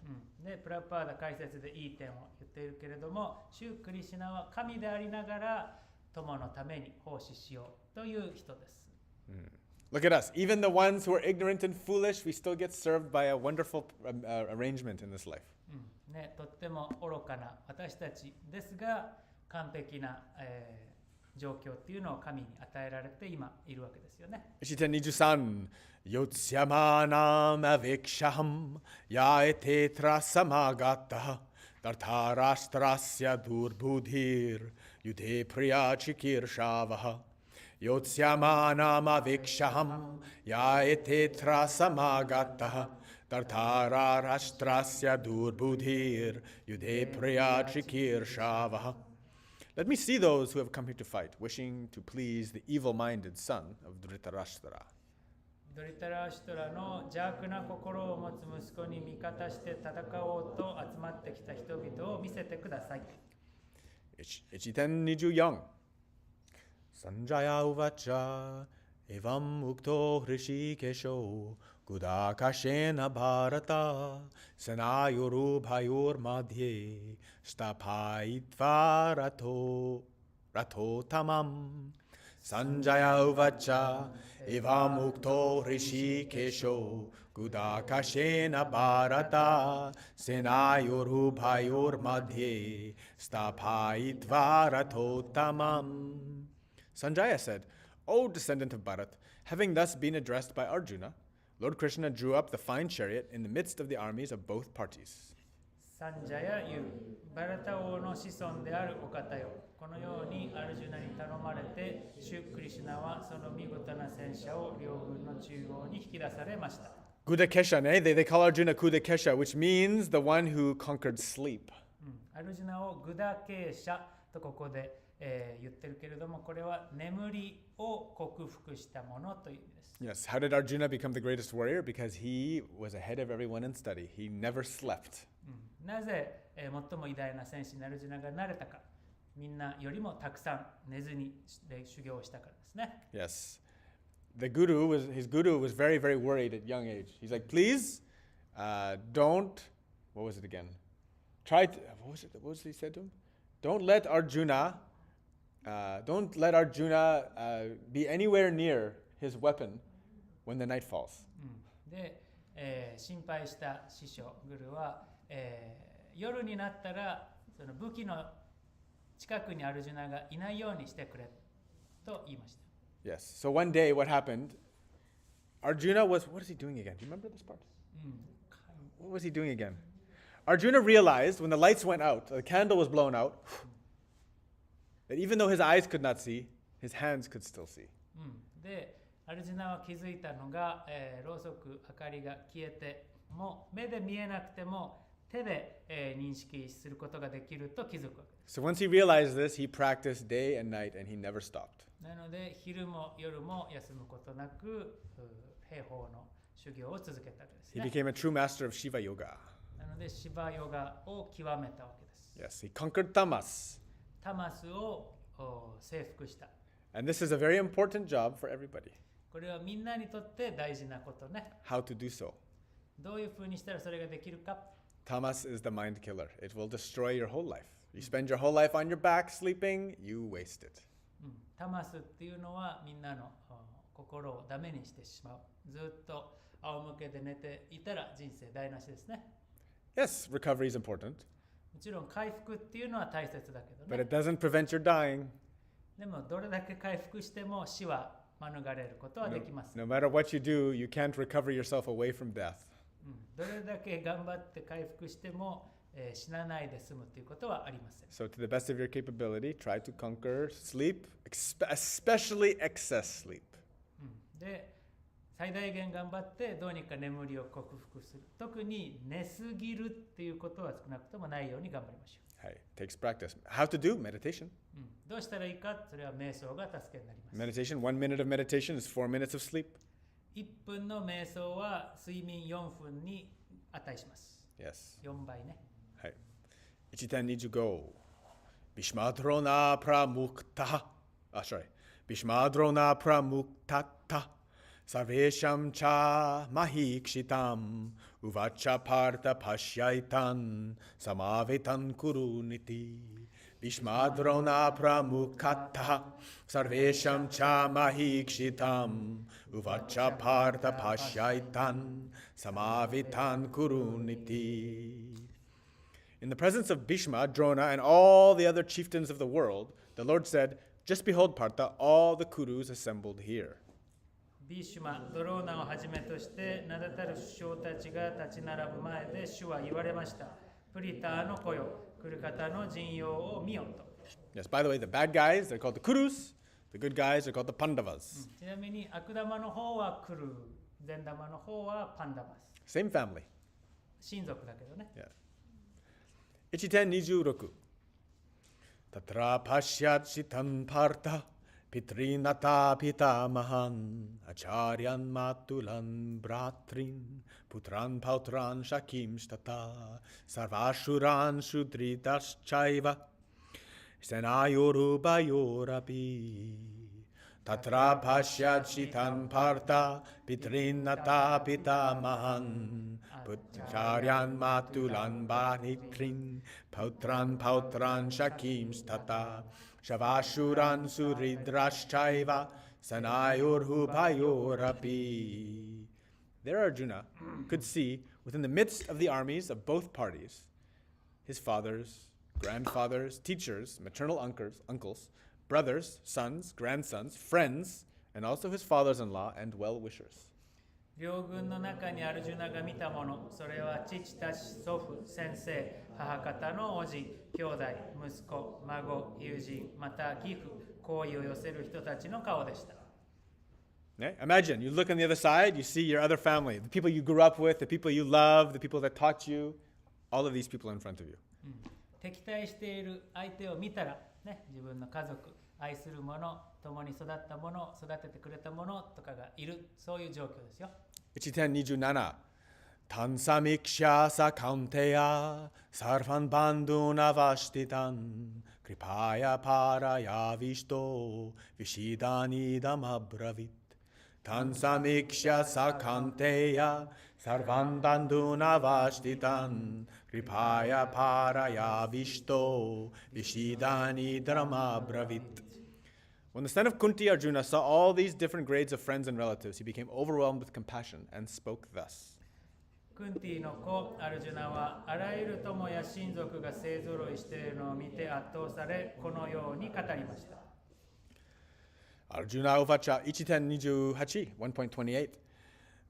C: で、プラパーダ解説でいい点を言っているけれども、シュクリシュナは神でありながら友のために奉仕しようという人です。
B: Look at us. Even the ones who are ignorant and foolish, we still get served by a wonderful arrangement in this life.
C: ね、とっても愚かな私たちですが、完璧な、状況っていうのを神に与えられて今いるわけですよね。
B: 123 Yotsyamana Avikshaham Yaete Trasamagata Tartarashtrasya Durbudhir Yude Priyachikir Shavaha Yotsyamana Avikshaham Yaete Trasamagata Tartarashtrasya Durbudhir Yude Priyachikir Shavaha. Let me see those who have come here to fight, wishing to please the evil-minded son of Dhritarashtra.
C: ドリタラシュトラの邪悪な心を持つ息子に味方して戦おうと集まってきた人々を見せてください。
B: Ichiten Nijuyang. Sanjaya Uvacha Evam Ukto Hrishikesho Gudakashena Bharata Senayuru Bhayor Madhye Stapaitva Rato Tamam. Sanjaya Uvacha Evam Ukto Hrishikesho Gudakashena Bharata Senayuru Bhayor Madhye Stapaitva Rato Tamam. Sanjaya said, O descendant of Bharat, having thus been addressed by Arjuna, Lord Krishna drew up the fine chariot in the midst of the armies of both parties.
C: サンジャヤ言う、バラタ王の子孫であるお方よ。このようにアルジュナに頼まれて、シュクリシュナはその見事な戦車を両軍の中央に引き出されました。
B: Kudakesha, they call Arjuna Kudakesha, which means the one who conquered sleep.
C: アルジュナをグダケーシャとここで、言ってるけれども、これは眠りを克服したものという意味です。
B: Yes, how did Arjuna become the greatest warrior? Because he was ahead of everyone in study. He never slept.
C: なぜ、最も偉大な戦士にアルジュナがなれたか。みんなよりもたくさん寝ずに修行をしたからですね。
B: Yes. His guru was very, very worried at young age. He's like, please, don't, what was it again? What was it he said to him? Don't let Arjuna be anywhere near his weapon when the night falls.
C: で、心配した師匠グルは、夜になったらその武器の近くにアルジュナがいないようにしてくれと言いました。
B: Yes. So one day, what happened? Arjuna what is he doing again? Do you remember this part? What was he doing again? Arjuna realized when the lights went out, the candle was blown out, that even though his eyes could not see, his hands could still see.
C: で、アルジュナは気づいたのが、ろうそく明かりが消えて、もう目で見えなくても手で、認識することができると気づくわけです。
B: So once he realized this, he practiced day and night and he never stopped.
C: なので、昼も夜も休むことなく、兵法の修行を続けたわけです、ね。
B: He became a true master of Shiva Yoga.
C: なので、シバヨガを極めたわけです。
B: Yes, he conquered tamas.
C: タマスを征服した。
B: And this is a very important job for everybody.
C: これはみんなにとって大事なことね。
B: How to do so?
C: どういうふうにしたらそれができるか。
B: Tamas is the mind killer. It will destroy your whole life. You spend your whole life on your back sleeping, you waste it.
C: タマスっていうのはみんなの心をダメにしてしまう。ずっと仰向けで寝ていたら人生台無しですね。
B: Yes, recovery is important.
C: もちろん回復っていうのは大切だけど
B: But
C: ね。
B: it doesn't prevent your dying.
C: でもどれだけ回復しても死は免れることはできます。
B: No matter what you do, you can't recover yourself away from death.
C: どれだけ頑張って回復しても、死なないで済むということはありません。
B: So to the best of your capability, try to conquer sleep, especially excess sleep.
C: で、最大限頑張ってどうにか眠りを克服する。特に寝すぎるっていうことは少なくともないように頑張りましょう。
B: Hey, takes practice. How to do meditation?
C: どうしたらいいか、それは瞑想が助けになります。
B: Meditation, 1 minute of meditation is 4 minutes of sleep.
C: 1分の瞑想は睡眠4分に値します。
B: Yes.
C: 4倍ね。
B: はい。1点25。Bhishmadrona pramukta. Sorry. Bhishmadrona pramuktata. Sarvesham cha mahikshitam. Uvacha partha pashyaitan. Samavitan kuruniti. Bhishmadrona pramukata. Sarvesham cha mahikshitam. Uvacha partha pashyaitan. Samavitan kuruniti. In the presence of Bhishma, Drona, and all the other chieftains of the world, the Lord said, Just behold, Partha, all the Kurus assembled here.
C: ビーシュマ、ドローナをはじめとして名だたる首相たちが立ち並ぶ前で主は言われました。プリターの子よ、来る方の陣容を見よと。
B: Yes, by the way, the bad guys, they're called the Kurus. The good guys are called the Pandavas.
C: ちなみに悪玉の方はクルー、善玉の方はパンダバス。
B: Same family.
C: 親族だけどね。
B: Yeah. 1.26 Tatra pashyat shitan partha pitrinata pitamahan acharyan matulan bratrin putran pautran shakim stata sarvashuran shudridaschaiva senayorubayorapi Tatra pashyat shitan partha pitrinata pitamahan Pucharyan matulan banitrin pautran shakim stata Shavashuran suridrashchaiva sanayurhupayorapi. There Arjuna could see within the midst of the armies of both parties his fathers, grandfathers, teachers, maternal uncles, brothers, sons, grandsons, friends, and also his fathers-in-law and well-wishers.
C: 両軍の中にアルジュナが見たもの、それは父たち、祖父、先生、母方の叔父、兄弟、息子、孫、友人、また義父、好意を寄せる人たちの顔でした。
B: Okay? Imagine, you look on the other side, you see your other family, the people you grew up with, the people you love, the people that taught you, all of these people in front of you.
C: 敵対している相手を見たら、ね、自分の家族、愛する者、共に育った者、育ててくれた者とかがいる、そういう状況ですよ。
B: 1.27 Tansamiksha sakaunteya sarvan bandhuna vashtitan kripaya paraya vishto vishidani damabravit Tansamiksha sakaunteya sarvan bandhuna vashtitan kripaya paraya vishto vishidani damabravit. When the son of Kunti Arjuna saw all these different grades of friends and relatives, he became overwhelmed with compassion and spoke thus.
C: クンティの子アルジュナはあらゆる友や親族が勢ぞろいしているのを見て圧倒され、このように語りました。
B: Arjuna uvacha 1.28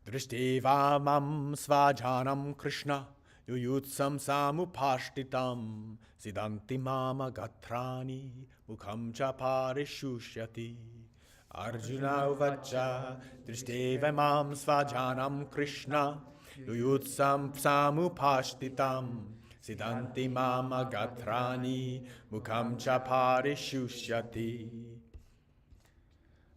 B: Drishtiva mam svajanam Krishna yuyutsam samupashtitam siddhanti mama gatrani mukham cha parishusyati Arjuna uvacha Drishtiva mam svajanam Krishna yuyutsam samupashtitam siddhanti mama gatrani mukham cha parishusyati.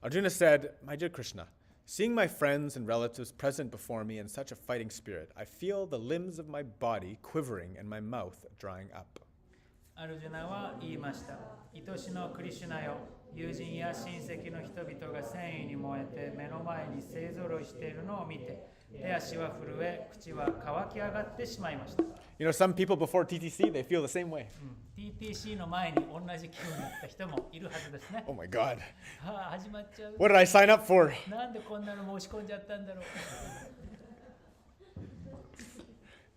B: Arjuna said, "My dear Krishna, seeing my friends and relatives present before me in such a fighting spirit, I feel the limbs of my body quivering and my mouth drying up."
C: アルジュナは言いました。愛しのクリシュナよ、友人や親戚の人々が戦意に燃えて目の前に勢ぞろいしているのを見て、手足は震え、口は乾き上がってしまいました。
B: You know, some people before TTC, they feel the same way.
C: TTC の前に同じ気分だった人もいるはずですね。
B: Oh my God.
C: 始まっちゃう。
B: What did I sign up for?
C: なんでこんなの申し込んじゃったんだろう。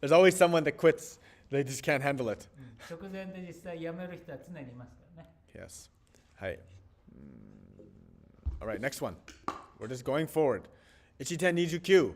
B: There's always someone that quits. They just can't handle it.
C: 直前で実際辞める人は常にいますからね。
B: Yes. Hi. All right, next one. We're just going forward. 1.29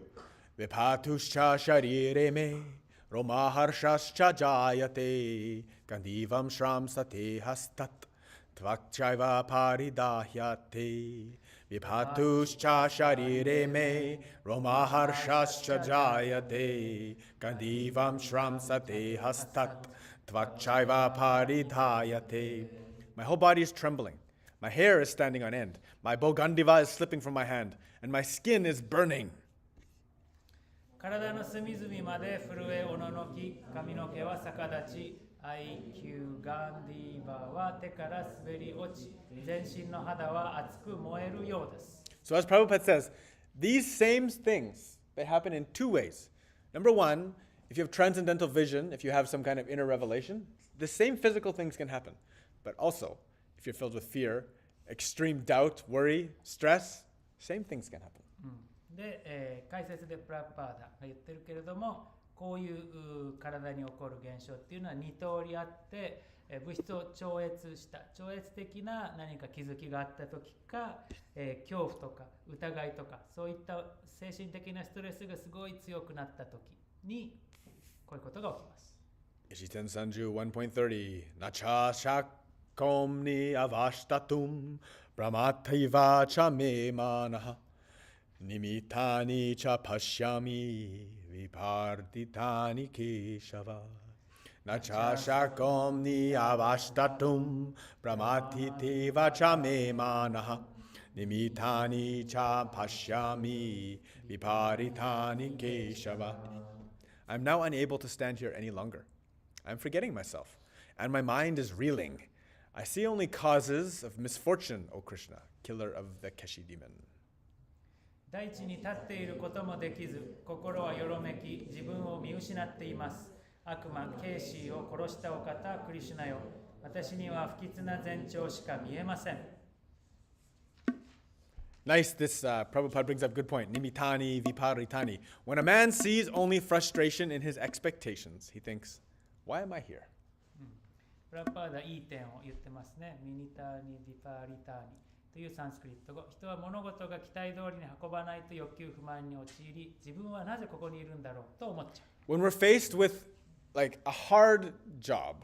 B: Vipatuscha sharire me romaharshascha jayate gandivam shram sate hastat tvakchaiva paridahyate Vipatuscha sharire me romaharshascha jayate gandivam shram sate hastat tvakchaiva paridayate. My whole body is trembling. My hair is standing on end. My bogandiva is slipping from my hand, and my skin is burning.
C: 体の隅々まで震えおののき、髪の毛は逆立ち、IQ ガンディーバーは手から滑り落ち、全身の肌は熱く燃えるようです。
B: So as Prabhupada says, these same things, they happen in two ways. Number one, if you have transcendental vision, if you have some kind of inner revelation, the same physical things can happen. But also, if you're filled with fear, extreme doubt, worry, stress, same things can happen.
C: で、解説でプラッパーダが言ってるけれども、こういう体に起こる現象っていうのは2通りあって、物質を超越した超越的な何か気づきがあった時か、恐怖とか疑いとかそういった精神的なストレスがすごい強くなった時にこういうことが起きます。
B: Ishiten Sanju 1.30 Nacha Shakomni Avashtatum Brahmataiva Cha Me Manaha Nimitani Cha Pashyami Viparditani Keshava Nacha Shakomni Avashtatum Brahmataiva Cha Me Manaha Nimitani Cha Pashyami Viparditani Keshava. I'm now unable to stand here any longer. I'm forgetting myself, and my mind is reeling. I see only causes of misfortune, O Krishna, killer of the Keshi demon.
C: 大地に立っていることもできず、心はよろめき、自分を見失っています。悪魔、ケーシーを殺したお方、クリシュナよ。私には不吉な前兆しか見えません。
B: Nice, this Prabhupada brings up a good point. Nimitani, viparitani. When a man sees only frustration in his expectations, he thinks, why am I here?
C: プラパーダいい点を言ってますね。ミニターニ、ディパリターニというサンスクリット語。人は物事が期待通りに運ばないと欲求不満に陥り、自分はなぜここにいるんだろうと思っちゃう。
B: When we're faced with like a hard job,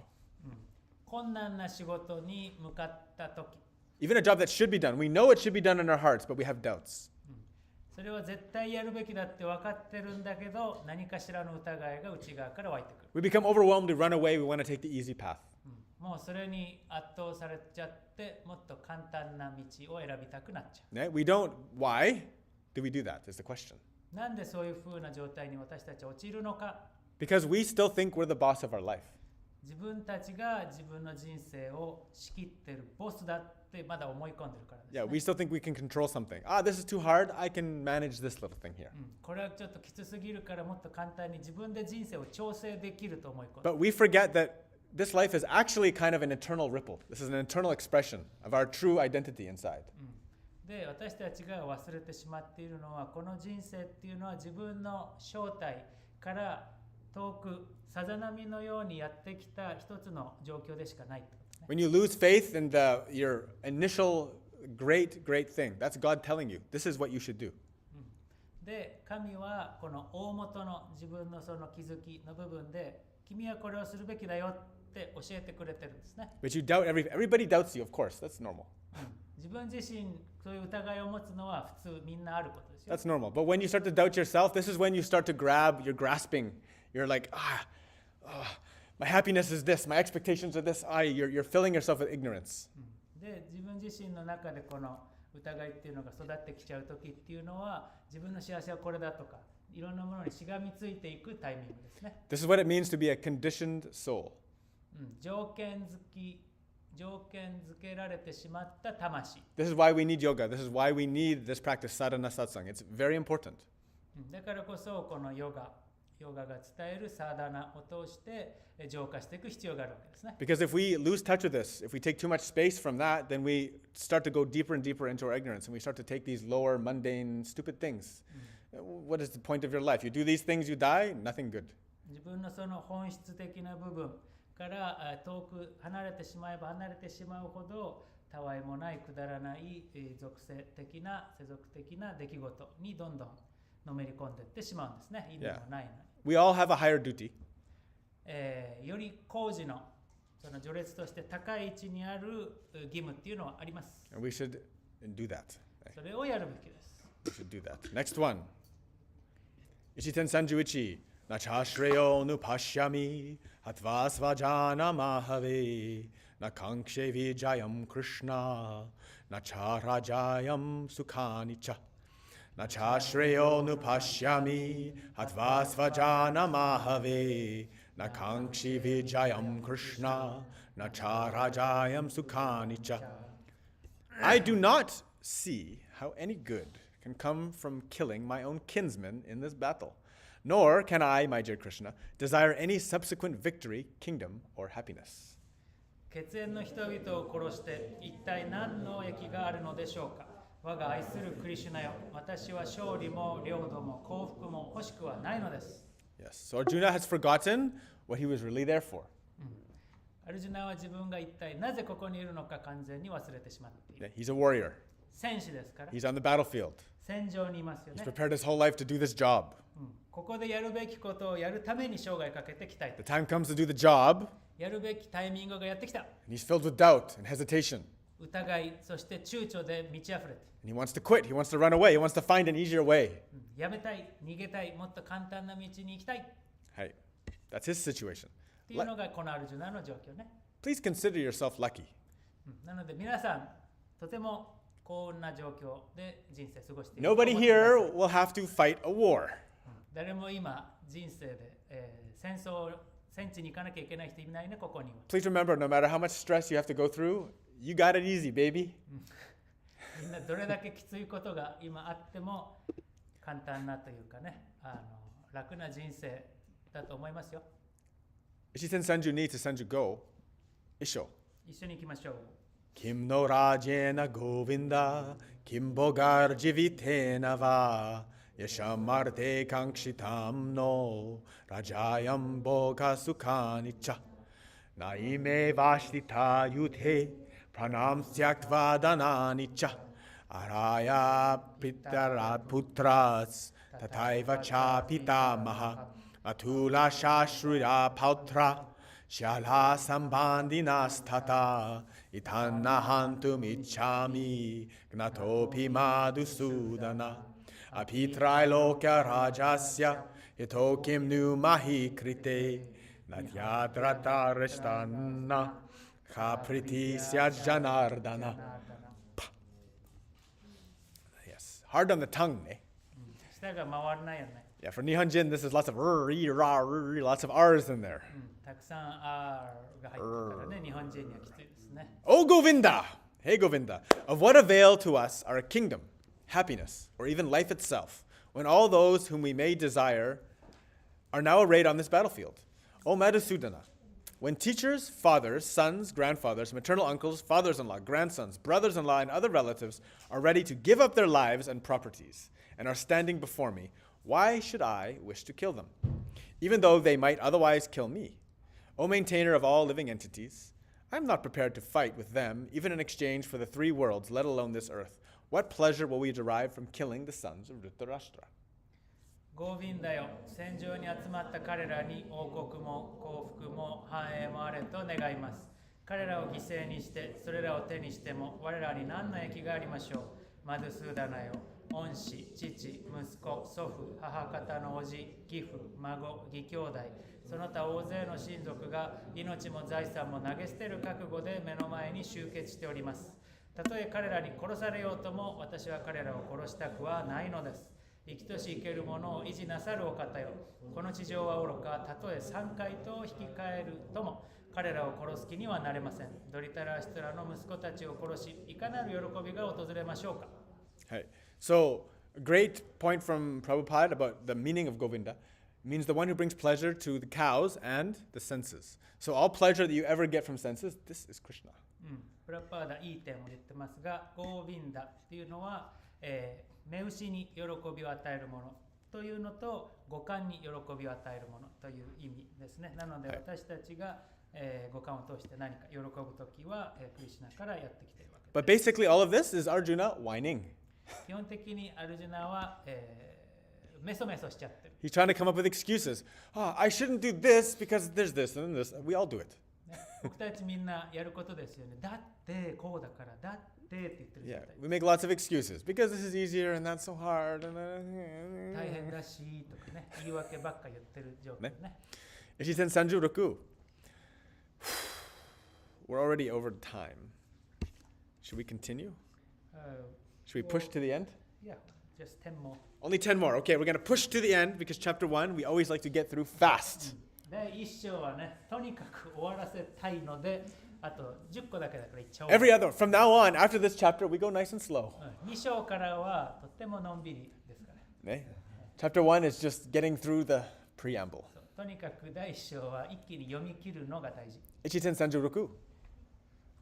C: 困難な仕事に向かったとき、
B: even a job that should be done, we know it should be done in our hearts, but we have doubts.
C: それは絶対やるべきだって分かってるんだけど、何かしらの疑いが内側から湧いてくる。
B: We become overwhelmed, we run away, we want to take the easy path.
C: もうそれに圧倒されちゃって、もっと簡単な道を選びたくなっちゃう。
B: We don't, why do we do that is the question.
C: なんでそういう風な状態に私たちは陥るのか。
B: Because we still think we're the boss of our life.
C: 自分たちが自分の人生を仕切ってるボスだってまだ思い込んでるからですね。
B: Yeah, we still think we can control something. This is too hard. I can manage this little thing here.
C: これはちょっときつすぎるからもっと簡単に自分で人生を調整できると思い込んでる。
B: But we forget that this life is actually kind of an internal ripple. This is an internal expression of our true identity inside.
C: で、私たちが忘れてしまっているのは、この人生っていうのは自分の正体から遠くさざ波のようにやってきた一つの状況でしかないってことですね。
B: When you lose faith in your initial great thing, that's God telling you, this is what you should do.
C: で、神はこの大元の自分のその気づきの部分で、君はこれをするべきだよって教えてくれてるんですね。
B: But you doubt everybody doubts you, of course. That's normal.
C: 自分自身そういう疑いを持つのは普通みんなあることですよ。
B: That's normal. But when you start to doubt yourself, this is when you start to you're grasping. You're like, my happiness is this, my expectations are this. You're filling yourself with ignorance.
C: で、自分自身の中でこの疑いっていうのが育ってきちゃう時っていうのは、自分の幸せはこれだとか、いろんなものにしがみついていくタイミングですね。
B: This is what it means to be a conditioned soul.
C: 条件付けられてしまった魂。
B: This is why we need yoga. This is why we need this practice, sadhana satsang. It's very important.
C: だからこそこのヨガが伝えるサーダナを通して浄化していく必要があるわけですね。
B: Because if we lose touch with this, if we take too much space from that, then we start to go deeper and deeper into our ignorance, and we start to take these lower, mundane, stupid things. What is the point of your life? You do these things, you die, nothing good.
C: 自分のその本質的な部分から遠く離れてしまえば離れてしまうほど、たわいもないくだらない属性的な世俗的な出来事にどんどんのめり込んでいってしまうんですね。意味もないのに。
B: We all have a higher duty.
C: より高次のその序列として高い位置にある義務っていうのはあります。
B: And we should do that.
C: それをやるべきです。
B: We should do that. Next one. Ishiten Sanjuichi. Nachashreyo nupashyami hatvasvajana mahave nakankshe vijayam Krishna nacharajayam sukhanicha Nachashreyo nupashyami hatvasvajana mahave nakankshe vijayam Krishna nacharajayam sukhanicha. I do not see how any good can come from killing my own kinsmen in this battle. Nor can I, my dear Krishna, desire any subsequent victory, kingdom, or happiness.
C: 血縁の人々を殺して一体何の益があるのでしょうか。我が愛するクリシュナよ、私は勝利も領土も幸福も欲しくはないのです。
B: Yes, so Arjuna has forgotten what he was really there for.
C: アルジュナは自分が一体なぜここにいるのか完全に忘れてしまっている。
B: He's a warrior.
C: 戦士ですから。
B: He's on the battlefield.
C: 戦場にいますよ
B: He's
C: ね。
B: prepared his whole life to do this job.
C: ここでやるべきことをやるために生涯かけてきたい。
B: The time comes to do the job,
C: やるべきタイミングがやってきた。
B: and he's filled with doubt and hesitation.
C: 疑い、そして躊躇で満ち溢れて。
B: And he wants to quit. He wants to run away. He wants to find an easier way.
C: やめたい、逃げたい、もっと簡単な道に行きたい。
B: Hey, that's his situation.
C: っていうのがこのアルジュナの状況ね。
B: Please consider yourself lucky.
C: なので皆さん、とても幸運な状況で人生過ごしている。
B: Nobody here will have to fight a war.
C: 誰も今、人生で、戦地に行かなきゃいけない人いないね、ここには。
B: Please remember, no matter how much stress you have to go through, you got it easy, baby.
C: みんなどれだけきついことが今あっても簡単なというかね、楽な人生だと思いますよ。
B: Ishiten Sanju needs to Sanju go. Isho.
C: 一緒に行きましょう。
B: Kim no rajena govinda, kim bogar jivitena va, yashamarte kankshitam no, rajayam boga sukhanicha, naime vashtita yuthe, pranam syaktva dananicha, araya pitara putras, tataiva cha pitamaha, atula shashrira pautra, Shala sambandinastata itanna hantum ichami gnatopi madhusudana apitrailokya rajasya hitokim nu mahi krite nadyadrata rishtanna kapritisya janardana. Yes, hard on the tongue, eh?
C: 舌が回らないよね。
B: Yeah, for Nihonjin, this is lots of lots of R's in there.
C: たくさん R が入ってるからね、日本人にはきついですね。
B: Oh Govinda! Hey Govinda, of what avail to us are a kingdom, happiness, or even life itself, when all those whom we may desire are now arrayed on this battlefield? O Madhusudana, when teachers, fathers, sons, grandfathers, maternal uncles, fathers-in-law, grandsons, brothers-in-law, and other relatives are ready to give up their lives and properties and are standing before me, why should I wish to kill them, even though they might otherwise kill me? O maintainer of all living entities, I am not prepared to fight with them, even in exchange for the three worlds, let alone this earth. What pleasure will we derive from killing the sons of Dhritarashtra?
C: ゴービンダよ、戦場に集まった彼らに王国も幸福も繁栄もあれと願います。彼らを犠牲にして、それらを手にしても我らに何の益がありましょう。マドゥスーダナよ、恩師、父、息子、祖父、母方の叔父、義父、孫、義兄弟、その他大勢の親族が命も財産も投げ捨てる覚悟で目の前に集結しております。たとえ彼らに殺されようとも私は彼らを殺したくはないのです。生きとし生けるものを維持なさるお方よ。この地上は愚か、たとえ3回と引き換えるとも彼らを殺す気にはなれません。ドリタラシトラの息子たちを殺し、いかなる喜びが訪れましょうか。
B: Hey, so a great point from Prabhupada about the meaning of Govinda means the one who brings pleasure to the cows and the senses. So all pleasure that you ever get from senses, this is Krishna.
C: プラパーダいい点を言ってますが、ゴービンダっていうのは、目牛に喜びを与えるものというのと五感に喜びを与えるものという意味ですね。なので私たちが、五感を通して何か喜ぶときは、クリシュナからやってきているわけです。
B: But basically all of this is Arjuna whining.
C: 基本的にアルジュナは、メソメソしちゃってる。
B: He's trying to come up with excuses. I shouldn't do this because there's this and then this. We all do it.
C: 僕たちみんなやることですよね。だってこうだから、だってって言ってる状
B: Yeah,
C: 態。
B: we make lots of excuses because this is easier and that's so hard.
C: 大変だしとかね、言い訳ばっか言ってる状況ね。
B: Ishiten Sanju Roku. We're already over time. Should we continue? Should we push to the end?
C: Yeah, just 10 more.
B: Only 10 more. Okay, we're going to push to the end because chapter 1, we always like to get through fast.
C: 第1章はね、とにかく終わらせたいので、あと10個だけだからいっちゃおう。
B: Every other, from now on, after this chapter, we go nice and slow.
C: 2章からはとってものんびりですから。
B: Okay? Chapter 1 is just getting through the preamble.
C: とにかく第1章は一気に読み切るのが大事。
B: Ichiten Sanju Roku.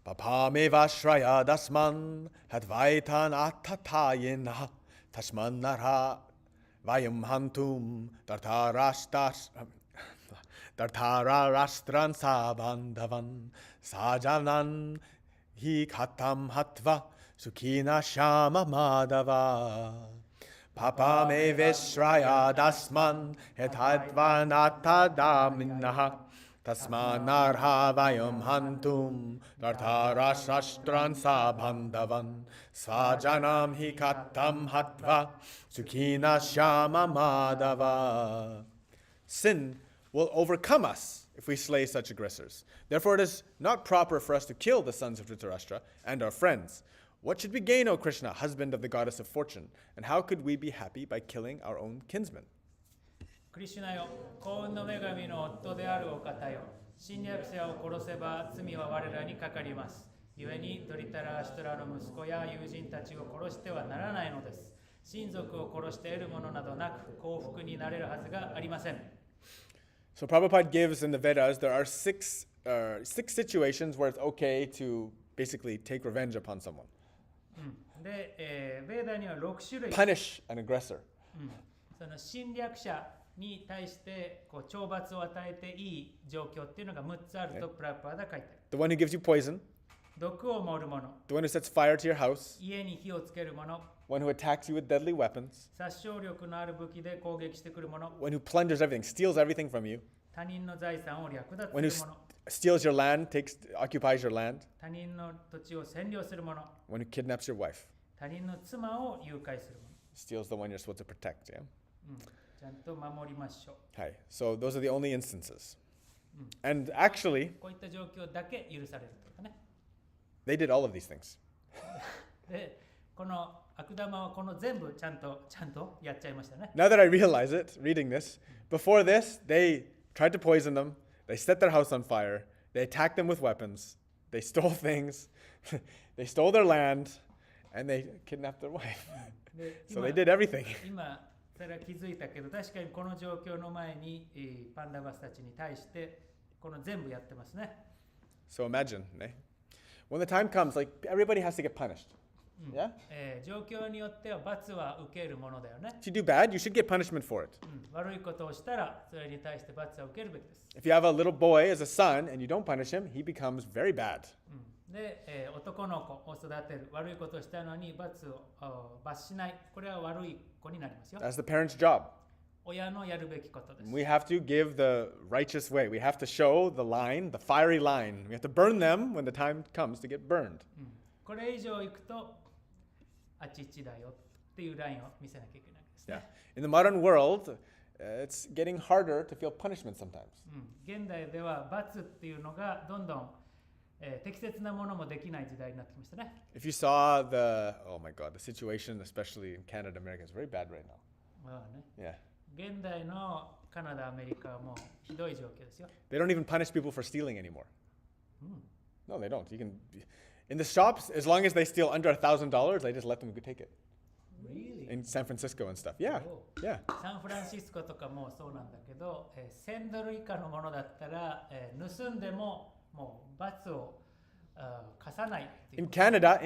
B: Papameva Shraya Dasman Hadvaitan Atatayena Tashman Nara Vayam Hantum Dartara Rastran Sabandhavan Sajanan Hi Katam Hatva Sukhina Shama Madhava Papa me Vishraya Dasman Hetadvanata Daminaha Tasmanarha Vayam Hantum Dartara Shastran Sabandhavan Sajanam Hi Katam Hatva Sukhina Shama Madhava. Sin will overcome us if we slay such aggressors. Therefore, it is not proper for us to kill the sons of Dhritarashtra and our friends. What should we gain, O Krishna, husband of the goddess of fortune? And how could we be happy by killing our own kinsmen?
C: クリシュナよ、幸運の女神の夫であるお方よ、侵略者を殺せば罪は我らにかかります。故にドリタラアシュトラの息子や友人たちを殺してはならないのです。親族を殺して得るものなどなく幸福になれるはずがありません。
B: So Prabhupada gives in the Vedas, there are six situations where it's okay to basically take revenge upon someone.
C: で、ベーダには6種類
B: Punish an aggressor.
C: その侵略者に対してこう懲罰を与えていい状況っていうのが6つあるとプラパーダ書いてある。
B: The one who gives you poison.
C: 毒を盛るもの、
B: The one who sets fire to your house.
C: 家に火をつけるもの、
B: One who attacks you with deadly weapons.
C: 殺傷力のある武器で攻撃してくるもの、
B: One who plunders everything, steals everything from you.
C: 他人の財産を略奪
B: One
C: す
B: who
C: るもの、
B: steals your land, occupies your land.
C: 他人の土地を占領するもの、
B: One who kidnaps your wife.
C: 他人の妻を誘拐するもの、
B: Steals the one you're supposed to protect, yeah?
C: ちゃんと守りましょう。
B: Hi. So those are the only instances. And actually,
C: こういった状況だけ許されるとかね。
B: they did all of these things.
C: で、この悪玉はこの全部ちゃんとやっちゃいましたね。
B: Now that I realize it, reading this, before this, they tried to poison them. They set their house on fire. They attacked them with weapons. They stole things. They stole their land. And they kidnapped their wife.
C: で
B: So they did everything.
C: 今それは気づいたけど、確かにこの状況の前に、パンダバスたちに対してこの全部やってますね。
B: So imagine, when the time comes, like everybody has to get punished. Yeah?
C: 状況によっては罰は受けるものだよね。
B: If you do bad, you should get punishment for it.
C: 悪いことをしたらそれに対して罰は受けるべきです。
B: If you have a little boy as a son and you don't punish him, he becomes very bad.
C: で、男の子を育てる、悪いことをしたのに罰しない、これは悪い子になりますよ。
B: That's the parent's job.
C: 親のやるべきことです。
B: We have to give the righteous way. We have to show the line, the fiery line. We have to burn them when the time comes to get burned.
C: これ以上行くとあちちだよっていうラインを見せなきゃいけないですね。
B: Yeah. In the modern world, it's getting harder to feel punishment sometimes.
C: 現代では罰っていうのがどんどん適切なものもできない時代になってきましたね。
B: If you saw oh my God, the situation, especially in Canada, America, is very bad right now.
C: まあね、
B: Yeah.
C: 現代のカナダ、アメリカはもうひどい状況ですよ。
B: They don't even punish people for stealing anymore. No, they don't. You can, in the shops, as long as they steal under $1,000, they just let them take it.
C: Really?
B: In San Francisco and stuff. Yeah.
C: Oh.
B: Yeah.
C: サンフランシスコとかもそうなんだけど、$1000以下のものだったら、盗んでももう罰を課さないっていう。
B: In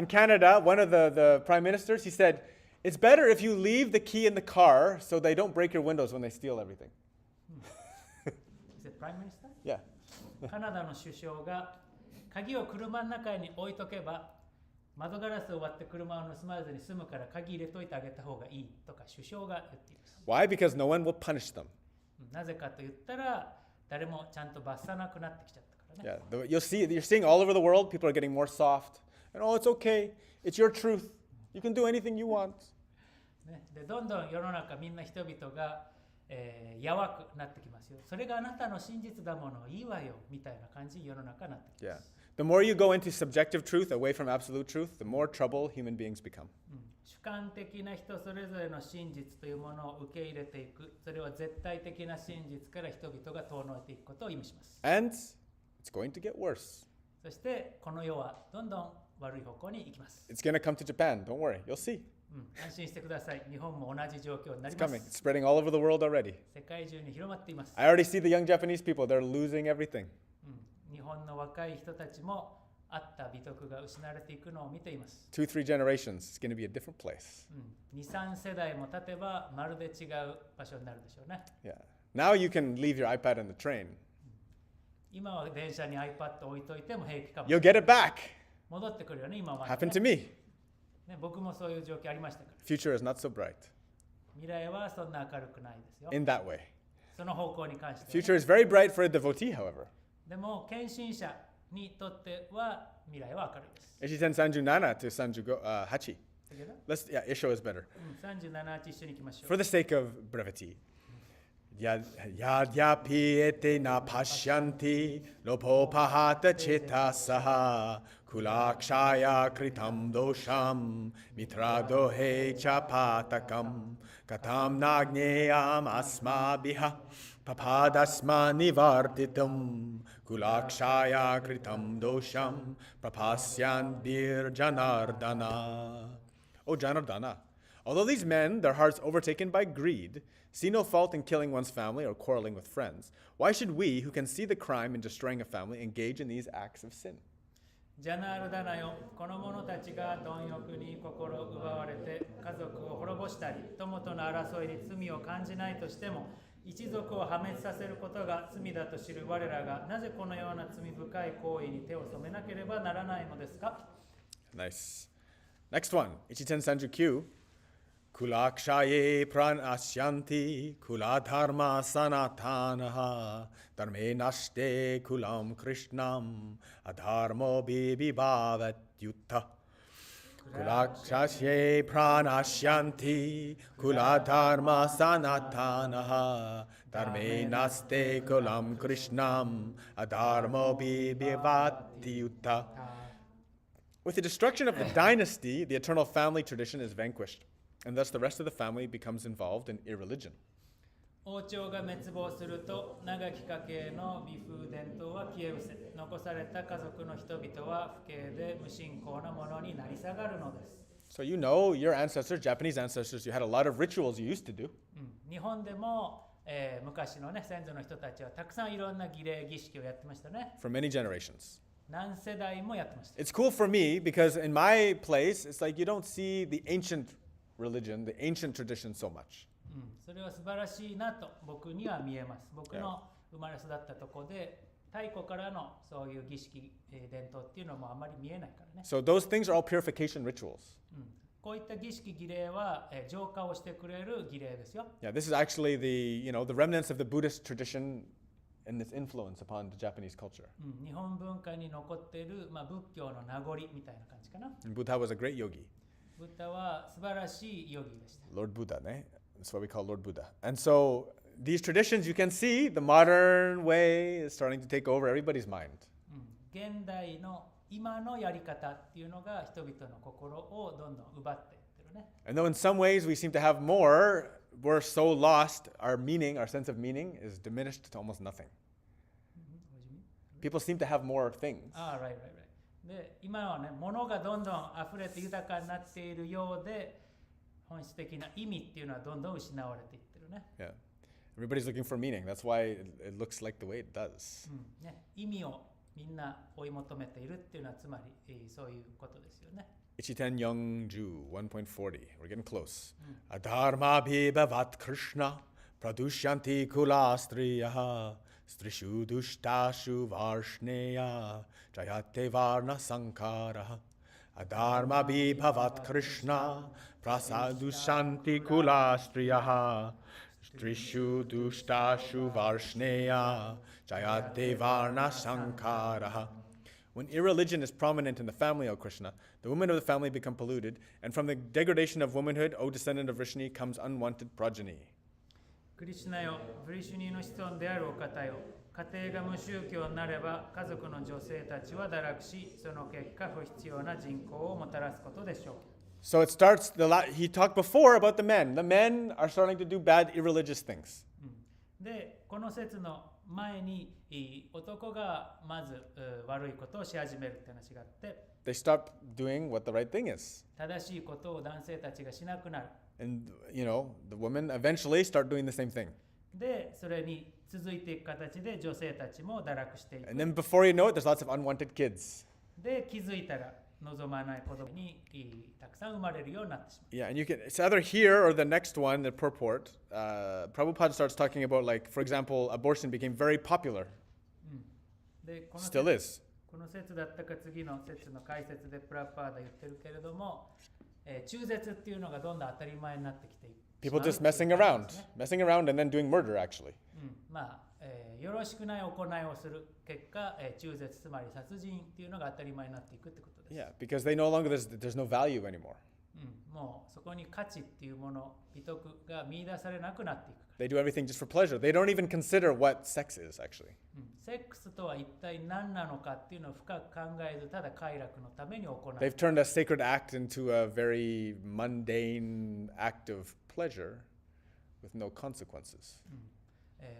B: Canada, one of the prime ministers, he said, it's better if you leave the key in the car so they don't break your windows when they steal everything.
C: Is it Prime Minister?
B: Yeah.
C: カナダの首相が鍵を車の中に置いとけば窓ガラスを割って車を盗まずに済むから鍵入れといてあげた方がいいとか首相が言っています。
B: Why? Because no one will punish them.
C: なぜかと言ったら誰もちゃんと罰さなくなってきちゃったからね。
B: Yeah. You're seeing all over the world, people are getting more soft. And oh, it's okay. It's your truth. You can do anything you want.
C: ね、でどんどん世の中みんな人々が、弱くなってきますよ。それがあなたの真実だもの、いいわよみたいな感じに世の中になってきます。
B: Yeah. The more you go into subjective truth, away from absolute truth, the more trouble human beings become.
C: 主観的な人それぞれの真実というものを受け入れていく。それは絶対的な真実から人々が遠のいていくことを意味します。
B: And it's going to get worse.
C: そしてこの世はどんどん悪い方向に行きます。
B: It's going to come to Japan. Don't worry. You'll see.
C: 安心してください。日本も同じ状況になり
B: It's
C: ま
B: coming.
C: す。
B: It's spreading all over the world already.
C: 世界中に広まっています。
B: I already see the young Japanese people. They're losing everything.
C: 日本の若い人たちもあった美徳が失われていくのを見ています。
B: 2, 3 generations, it's going to be a different place.
C: 2、3世代も経てばまるで違う場所になるでしょうね。
B: Yeah. Now you can leave your iPad in the train.
C: 今は電車に iPad 置いといても平気かも。
B: You'll get it back.
C: 戻ってくるよね、今は、ね。
B: Happened to me.
C: ね、僕もそういう状況ありましたから。
B: Future is not so bright
C: 未来はそんな明るくないですよ。
B: in that way.
C: その方向に関して、ね。
B: Future is very bright for a devotee, however.
C: でも、献身者にとっては未来は明るいです。
B: Ichiten Sanju Nana to Sanju Hachi.
C: だけど、
B: Isho is better.
C: 37日一緒に行きましょう。
B: For the sake of brevity. Yadyapi ete na pashyanti lopopahata chitasaha kulakshaya kritam dosham mitradohe chapatakam katam nagneyam asmabiha papadasma nivartitam kulakshaya kritam dosham prapasyan bir janardana. O Janardana, although these men, their hearts overtaken by greed, see no fault in killing one's family or quarreling with friends, why should we, who can see the crime in destroying a family, engage in these acts of sin?
C: ジャナールダナよ、この者たちが貪欲に心を奪われて家族を滅ぼしたり、友との争いに罪を感じないとしても、一族を破滅させることが罪だと知る我らが、なぜこのような罪深い行為に手を染めなければならないのですか？
B: Nice. Next one, Ichiten Sanju Q. Kulakshaye pranasyanti kuladharma sanatanaha dharme nashte kulam krishnam adharmo bibhavat yutta. Kulakshaye pranasyanti kuladharma sanatanaha dharme nashte kulam krishnam adharmo bibhavat yutta. With the destruction of the dynasty, the eternal family tradition is vanquished, and thus the rest of the family becomes involved in irreligion.
C: 王朝が滅亡すると、長き家系の美風伝統は消え失せ、残された家族の人々は不敬で無信仰なものになり下がるのです。
B: So you know, your ancestors, Japanese ancestors, you had a lot of rituals you used to do.
C: 日本でも、昔のね、先祖の人たちはたくさんいろんな儀礼儀式をやってましたね。
B: For many generations.
C: 何世代もやってました。
B: It's cool for me because in my place, it's like you don't see the ancient religion, the ancient tradition so much.
C: それは素晴らしいなと僕には見えます。僕の生まれ育ったところで太古からのそういう儀式、伝統っていうのもあまり見えないからね。
B: So those things are all purification rituals.
C: こういった儀式儀礼は、浄化をしてくれる儀礼ですよ。
B: Yeah, this is actually the remnants of the Buddhist tradition and its influence upon the Japanese culture.
C: 日本文化に残っている、仏教の名残みたいな感じかな。
B: And Buddha was a great yogi.
C: ブッダは素晴らしいヨギでした。
B: Lord Buddha, ne? That's what we call Lord Buddha. And so these traditions, you can see the modern way is starting to take over everybody's mind.
C: 現代の今のやり方っていうのが人々の心をどんどん奪っていってるね。
B: And though in some ways we seem to have more, we're so lost, our meaning, our sense of meaning is diminished to almost nothing. People seem to have more things.
C: Right. で、今はね、物がどんどん溢れて豊かになっているようで、本質的な意味っていうのはどんどん失われていってるね。
B: Yeah. Everybody's looking for meaning. That's why it looks like the way it does.
C: 意味をみんな追い求めているっていうのはつまり、そういうことですよね。
B: Ichiten Youngju 1.40. We're getting close. Adharma bhibavat Krishna pradushyanti kulastriyaha strishu dushtashu varshneya jayate varna sankaraha. Adharma bhibavat Krishna prasadushanti kulastriyaha strishu dushtashu varshneya jayate varna sankaraha. When irreligion is prominent in the family, O Krishna, the women of the family become polluted, and from the degradation of womanhood, O descendant of Vrishni, comes unwanted progeny.
C: クリシュナよ、ヴリシュニの子孫であるお方よ、家庭が無宗教になれば家族の女性たちは堕落し、その結果不必要な人口をもたらすことでしょう。
B: So it starts, he talked before about the men. The men are starting to do bad, irreligious things.
C: で、この説の前に男がまず悪いことをし始めるって話があって、
B: They stop doing what the right thing is.
C: 正しいことを男性たちがしなくなる。
B: And, the women eventually start doing the same thing.
C: で、それに続いていく形で女性たちも堕落していく。
B: And then before you know it, there's lots of unwanted kids.
C: で、気づいたら望まない子供にたくさん生まれるようになってしまう。
B: Yeah, and it's either here or the next one, the purport. Prabhupada starts talking about, like, for example, abortion became very popular.
C: でこの
B: Still is.
C: この説だったか次の説の解説でプラパーダ言ってるけれども、中絶っていうのがどんどん当たり前になってきている。
B: People just messing around and then doing murder, actually.
C: まあ、よろしくない行いをする結果、中絶つまり殺人っていうのが当たり前になっていくってことです。
B: Yeah, because they no longer, there's no value anymore.
C: もうそこに価値っていうもの、美徳が見出されなくなっていくから。
B: They do everything just for pleasure. They don't even consider what sex is, actually.
C: セックスとは一体何なのかっていうのを深く考えず、ただ快楽のために行う。
B: They've turned a sacred act into a very mundane act of pleasure with no consequences.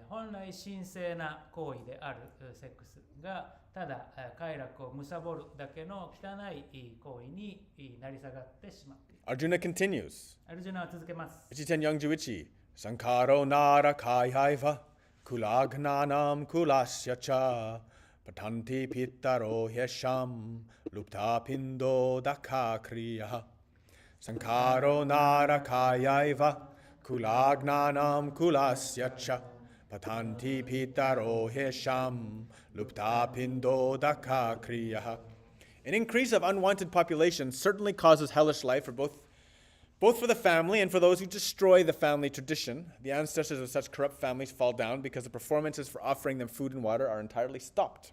C: 本来神聖な行為であるセックスがただ快楽を貪るだけの汚い行為になり下がってしまっている。
B: Arjuna continues.
C: アルジュナは続けます。
B: Ichiten Yangjuichi. Sankaro nara kayaiva kulagnanam kulasya cha patanti pittaro hyesham lupta pindo dakakriya. Sankaro nara kayaiva kulagnanam kulasya cha patanti pittaro hyesham lupta pindo dakakriya. An increase of unwanted population certainly causes hellish life for both for the family and for those who destroy the family tradition. The ancestors of such corrupt families fall down because the performances for offering them food and water are entirely stopped.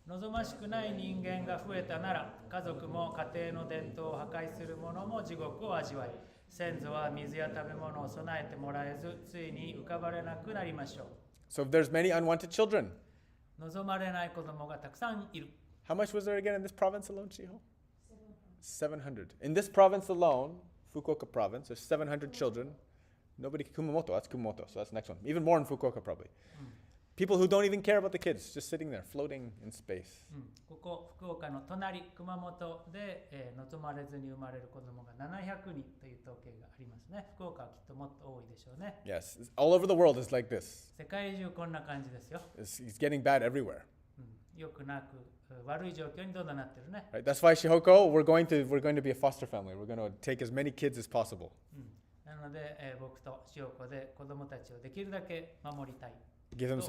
C: 望ましくない人間が増えたなら、家族も家庭の伝統を破壊する者も地獄を味わい、先祖は水や食べ物を備えてもらえず、ついに浮かばれなくなりましょう。
B: So if there's many unwanted children,
C: 望まれない子供がたくさんいる。
B: how much was there again in this province alone, Shiho? 700. In this province alone, Fukuoka province, there's 700 children. Nobody, Kumamoto, that's Kumamoto, so that's the next one. Even more in Fukuoka probably. People who don't even care about the kids, just sitting there, floating in space.
C: ここ福岡の隣熊本で、望まれずに生まれる子供が700人という統計がありますね。福岡はきっともっと多いでしょうね。
B: Yes, all over the world is like this.
C: 世界中こんな感じですよ。
B: It's getting bad everywhere.
C: よくなく悪い状況にどんどんなってるね。
B: Right? That's why Shihoko, we're going to be a foster family. We're going to take as many kids as possible.
C: なので、僕と塩子で子供たちをできるだけ守りたい。
B: Give them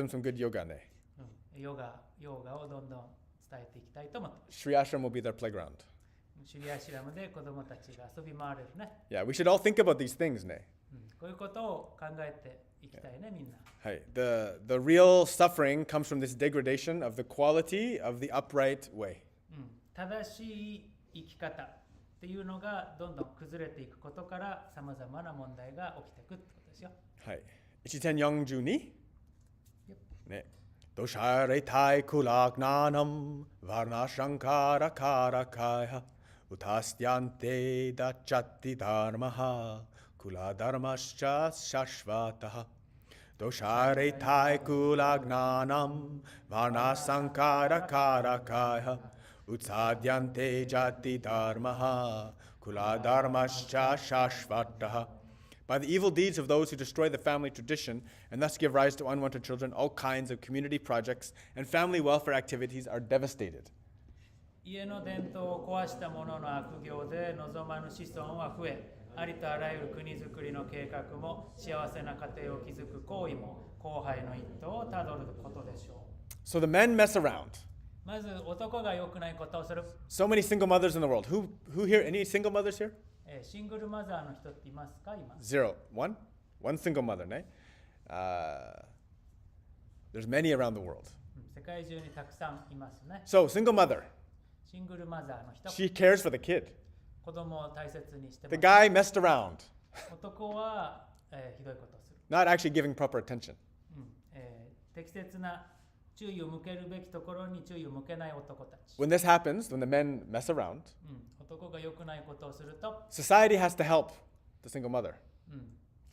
B: some good yoga. Ne?
C: ヨガをどんどん伝えていきたいと思ってます。
B: Sri Ashram will be their playground.
C: シュリアシラムで子供たちが遊び回れるね。
B: Yeah, we should all think about these things, ne?
C: こういうことを考えていきたいね、みんな。
B: Hey, the real suffering comes from this degradation of the quality of the upright way.
C: 正しい生き方っていうのがどんどん崩れていくことからさまざまな問題が起きていくってことですよ。
B: はい。Ichiten Yongju ni? Ne. Doshare tai kulagnanam varna shankara karakaya utastyante dachati dharmaha kula dharmascha shashvataha. Doshare tai kulagnanam varna sankara karakaya utsadyante jati dharmaha kula dharmascha shashvataha. By the evil deeds of those who destroy the family tradition and thus give rise to unwanted children, all kinds of community projects and family welfare activities are devastated.
C: 家の伝統を壊した者の悪行で望まぬ子孫は増え、ありとあらゆる国づくりの計画も幸せな家庭を築く行為も後輩の一途をたどることでしょう。
B: So the men mess around.
C: まず男が良くないことをする。
B: So many single mothers in the world. Who here? Any single mothers here?
C: シングルマザーの人っていますか今？
B: Zero. One single mother, ne? There's many around the world.
C: 世界中にたくさんいますね。
B: So single mother,
C: シングルマザーの人。
B: she cares for the kid.
C: 子供を大切にしてま
B: The
C: す。
B: guy messed around,
C: 男は、ひどいことをする。
B: not actually giving proper attention.
C: 適切な注意を向けるべきところに注意を向けない男たち。
B: When this happens, when the men mess around,
C: 男が良くないことをすると、
B: society has to help the single mother.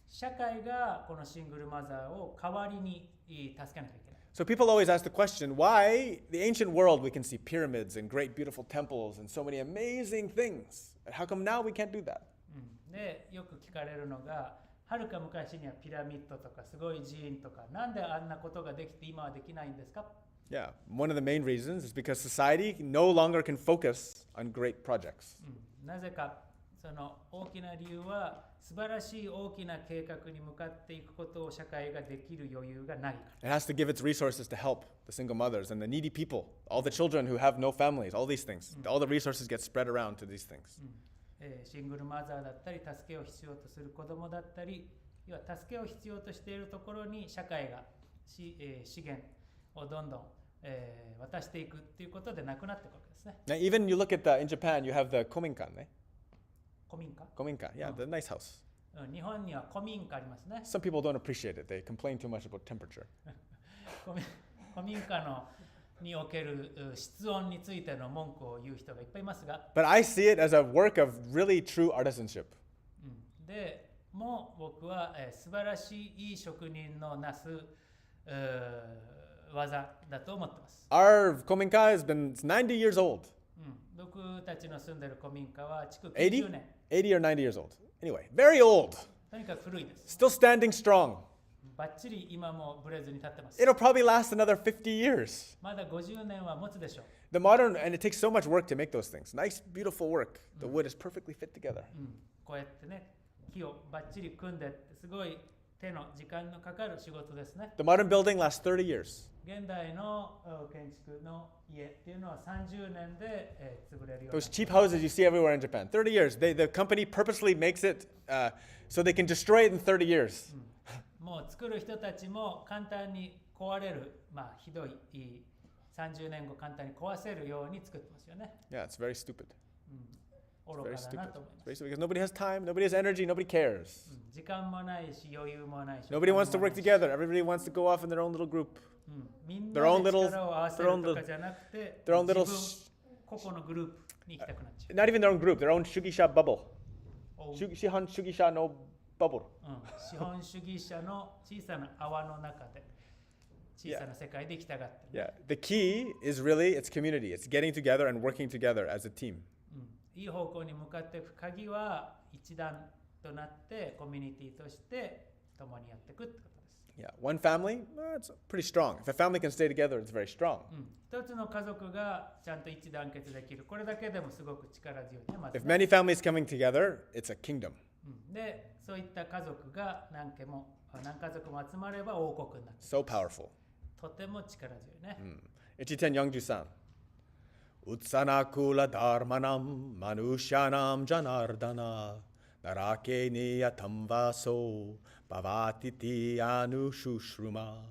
C: 社会がこのシングルマザーを代わりに助けなきゃいけない。
B: So people always ask the question, why the ancient world we can see pyramids and great beautiful temples and so many amazing things. And how come now we can't do that?
C: で、よく聞かれるのが、はるか昔にはピラミッドとかすごい寺院とか、なんであんなことができて今はできないんですか？
B: Yeah, one of the main reasons is because society no longer can focus on great projects.
C: なぜか、その大きな理由は素晴らしい大きな計画に向かっていくことを社会ができる余裕がないから。
B: It has to give its resources to help the single mothers and the needy people, all the children who have no families, all these things. All the resources get spread around to these things.
C: シングルマザーだったり、助けを必要とする子供だったり、要は助けを必要としているところに社会が資源をどんどん渡していくっていうことでなくなっていくわけですね。
B: Now, even you look at in Japan, you have the kominkan, eh?
C: 古民家
B: Kominkan, yeah, the nice house.
C: 日本には古民家ありますね。
B: Some people don't appreciate it. They complain too much about temperature.
C: 古民家における室温についての文句を言う人がいっぱいいますが、
B: But I see it as a work of really true artisanship.
C: でも僕は素晴らしい職人のなす技だと思ってます。
B: Our kominka has been 90 years old.
C: 僕たちの住んでる古民家は築90
B: 80?
C: 年。
B: 80 or 90 years old. Anyway, very old.
C: とにかく古いです。
B: Still standing strong.
C: バッチリ今もブレずに立ってます。
B: It'll probably last another 50 years.
C: まだ50年は持つでしょう。
B: The modern, and it takes so much work to make those things. Nice, beautiful work. The wood is perfectly fit together.
C: こうやってね、木をバッチリ組んでってすごい手の時間のかかる仕事ですね。
B: The modern building lasts 30 years.
C: 現代の建築の家っていうのは30年で潰れるような。
B: Those cheap houses you see everywhere in Japan, 30 years. The company purposely makes it so they can destroy it in 30 years.
C: もう作る人たちも簡単に壊れる、ひどい30年後簡単に壊せるように作ってますよね。
B: Yeah, it's very stupid.
C: 愚か
B: Very
C: だ
B: stupid.
C: なと思います。
B: Very stupid because nobody has time, nobody has energy, nobody cares.
C: 時間もないし余裕もないし。
B: Nobody wants to work together. Everybody wants to go off in their own little group.
C: みんなで力を合わせるとかじゃなくて、自分個々のグループに行きたくなっちゃう。
B: Not even their own group, their own shugisha bubble. Shihan shugisha no bubble.
C: 資本主義者の小さな泡の中で小さな世界で生きたがってる。
B: Yeah, the key is really it's community. It's getting together and working together as a team.
C: いい方向に向かっていく鍵は一段となってコミュニティとして共にやっていくってことです。
B: Yeah, one family, it's pretty strong. If a family can stay together, it's very strong.
C: 一つの家族がちゃんと一致団結できる。これだけでもすごく力強いね。まず
B: If
C: ね
B: many families coming together, it's a kingdom.
C: で、そういった家族が何家族も集まれば王国になっている。
B: So powerful.
C: とても力強いね。
B: Ichiten Youngju-san. Utsanakula dharmanam manushyanam janardana narake niyatam vaso bhavatiti anushushruма.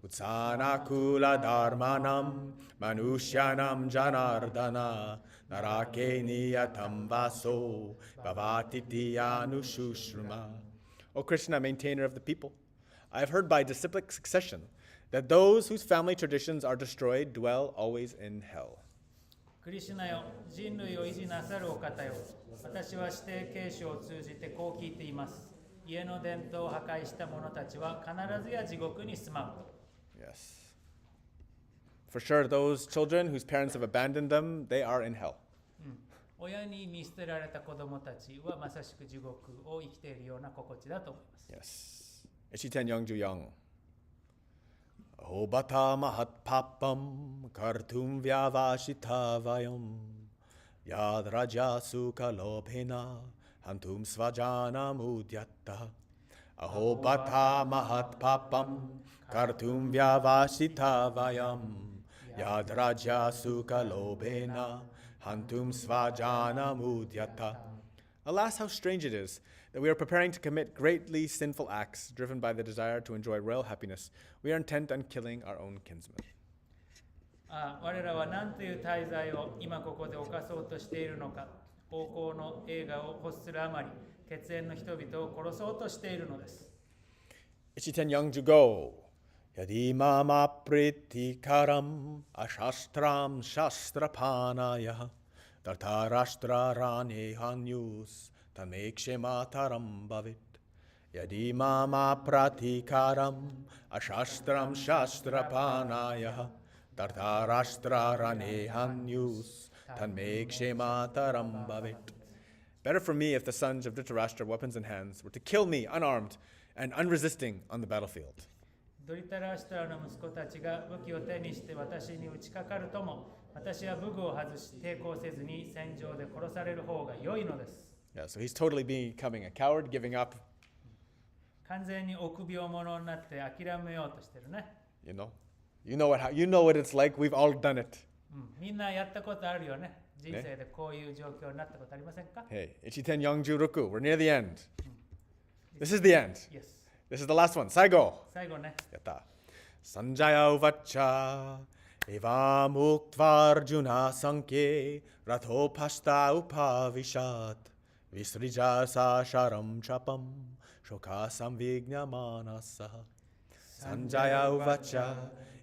B: Utsanakula dharmanam manushyanam janardana narake niyatam vaso bhavatiti anushushruma. O Krishna, maintainer of the people, I have heard by disciplic succession that those whose family traditions are destroyed dwell always in hell.
C: クリシュナよ、人類を維持なさるお方よ。私は指定継承を通じてこう聞いています。家の伝統を破壊した者たちは必ずや地獄に住まう。
B: Yes. For sure, those children whose parents have abandoned them, they are in hell.
C: 親に見捨てられた子供たちはまさしく地獄を生きているような心地だと思います。
B: Yes. Ichiten Youngju Young. Obata mahat papam kartum vyavashita vayam yad raja sukha lobhena hantum svajana mudyatta. Ahobata mahat papam kartum vyavashita vayam yad raja sukha lobhena hantum svajana mudyatta. Alas, how strange it is that we are preparing to commit greatly sinful acts driven by the desire to enjoy royal happiness. We are intent on killing our own kinsmen.
C: 我らは何という大罪を今ここで犯そうとしているのか。方向の映画を欲するあまり、血縁の人々を殺そうとしているのです。
B: Ichiten Youngju Go. Yadi mama pritikaram ashastram shastrapanaya dartarashtra rane hanyus tamekshemataram bhavit. Yadi mama pratikaram ashastram shastrapanaya dartarashtra rane hanyus tamekshemataram bhavit. Better for me if the sons of Dhritarashtra, weapons in hands, were to kill me unarmed and unresisting on the battlefield.
C: ドリタラシュトラの息子たちが武器を手にして私に打ちかかるとも、私は武具を外し抵抗せずに戦場で殺される方が良いのです。
B: Yeah, so he's totally becoming a coward, giving up.
C: 完全に臆病者になって諦めようとしてるね。
B: You know what it's like. We've all done it.
C: みんなやったことあるよね。人生でこういう状況になったことありませんか？
B: Hey, Ichiten Yongjuroku. We're near the end. This is the end.
C: Yes.
B: This is the last one. Saigo.
C: 最後ね。
B: Yatta. Sanjaya uvacha evam uktvarjuna sanke ratho pashta upavishat visrija sa sharam chapam shoka samvigna manasa. Sanjaya uvacha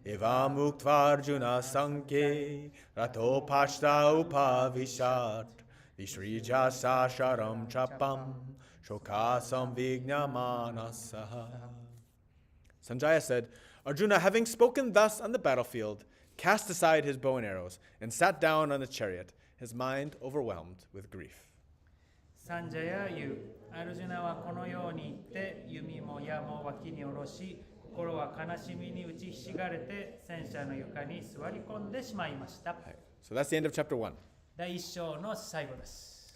B: evam uktvarjuna sanke ratho pashta upavishat visrija sa sharam chapam shoka samvigna manasa. Sanjaya said, Arjuna, having spoken thus on the battlefield, cast aside his bow and arrows and sat down on the chariot, his mind overwhelmed with grief.
C: サンジャヤ言う。アルジュナはこのように言って弓も矢も脇に下ろし、心は悲しみに打ちひしがれて戦車の床に座り込んでしまいました。
B: So that's the end of chapter 1.
C: 第一章の最後です。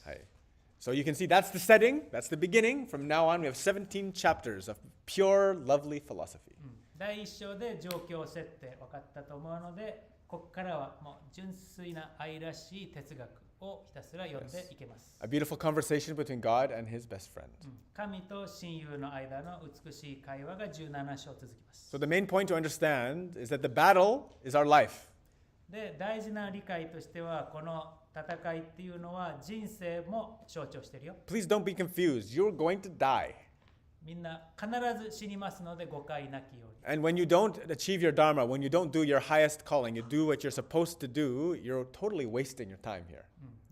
B: So you can see that's the setting, that's the beginning. From now on, we have 17 chapters of pure, lovely philosophy.
C: 第一章で状況設定分かったと思うので、ここからはもう純粋な愛らしい哲学をひたすら読んでいけます。
B: A beautiful conversation between God and his best friend.
C: 神と親友の間の美しい会話が17章続きます。
B: So the main point to understand is that the battle is our life.
C: で、大事な理解としては、この戦いっていうのは人生も象徴してるよ。
B: Please don't be confused. You're going to die.
C: みんな必ず死にますので誤解なきように。
B: And when you don't achieve your dharma, when you don't do your highest calling, you do what you're supposed to do, you're totally wasting your time here.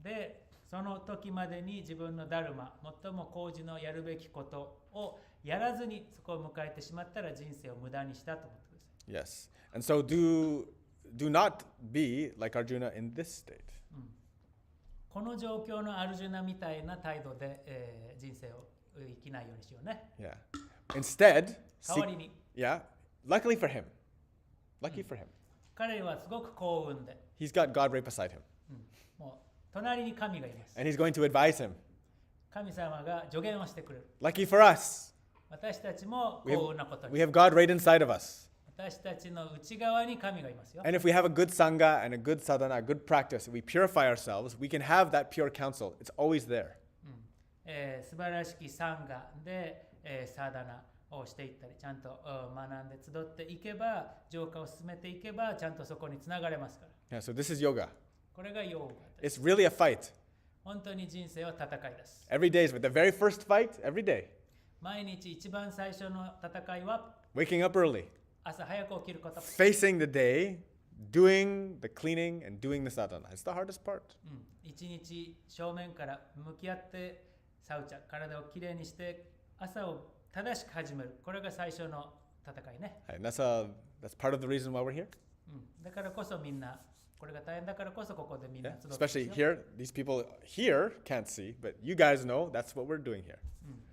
C: で、その時までに自分のダルマ、最も高次のやるべきことをやらずにそこを迎えてしまったら人生を無駄にしたと思ってください。
B: Yes. And so do not be like Arjuna in this state.
C: この状況のアルジュナみたいな態度で、人生を生きないようにしようね。
B: Yeah. Instead,
C: 代わりに、
B: luckily for him, lucky for him,
C: 彼はすごく幸運で、
B: he's got God right beside him.
C: もう隣に神がいます。
B: And he's going to advise him.
C: 神様が助言をしてくれる。
B: Lucky for us,
C: 私たちも幸運なことに。
B: we have God right inside of us.
C: 私たちの内側に神がいますよ。
B: And if we have a good sangha and a good sadhana, a good practice, we purify ourselves, we can have that pure counsel. It's always there.
C: 素晴らしきサンガで、サーダナをしていったり、ちゃんと学んで集っていけば、浄化を進めていけば、ちゃんとそこにつながれますから。
B: Yeah, so this is yoga.
C: これがヨガです。
B: It's really a fight.
C: 本当に人生は戦いです。
B: Every day is the very first fight, every day.
C: 毎日一番最初の戦いは、
B: Waking up early,
C: 朝早く起きること。
B: facing the day, doing the cleaning and doing the sadhana. It's the hardest part.
C: 一日正面から向き合って、サウチャ、体をきれいにして朝を正しく始める。これが最初の戦いね。
B: And that's part of the reason why we're here.
C: だからこそみんな、これが大変だからこそここでみんな集ってますよ。
B: Especially here, these people here can't see, but you guys know that's what we're doing here.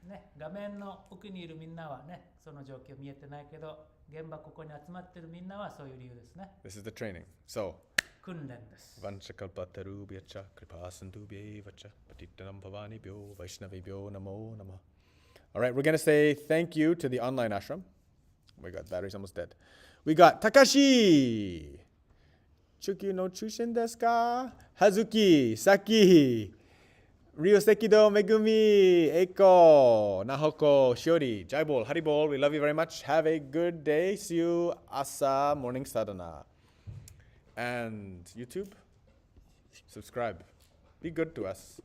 C: ね、画面の奥にいるみんなはね、その状況見えてないけど、現場ここに集まってるみんなはそういう理由ですね。
B: This is the training. So,
C: 訓練です。
B: Vanchakalpatarubhyacha kripasindubhyevacha patittanam bhavanibhyo vaishnavibhyo namo namah. All right, we're going to say thank you to the online ashram. Oh my God, battery's almost dead. We got Takashi. Chukyu no chushin desu ka? Hazuki, Saki, Ryosekido, Megumi, Eiko, Nahoko, Shiori, Jaibol, Haribol. We love you very much. Have a good day. See you asa morning sadhana. And YouTube, subscribe. Be good to us.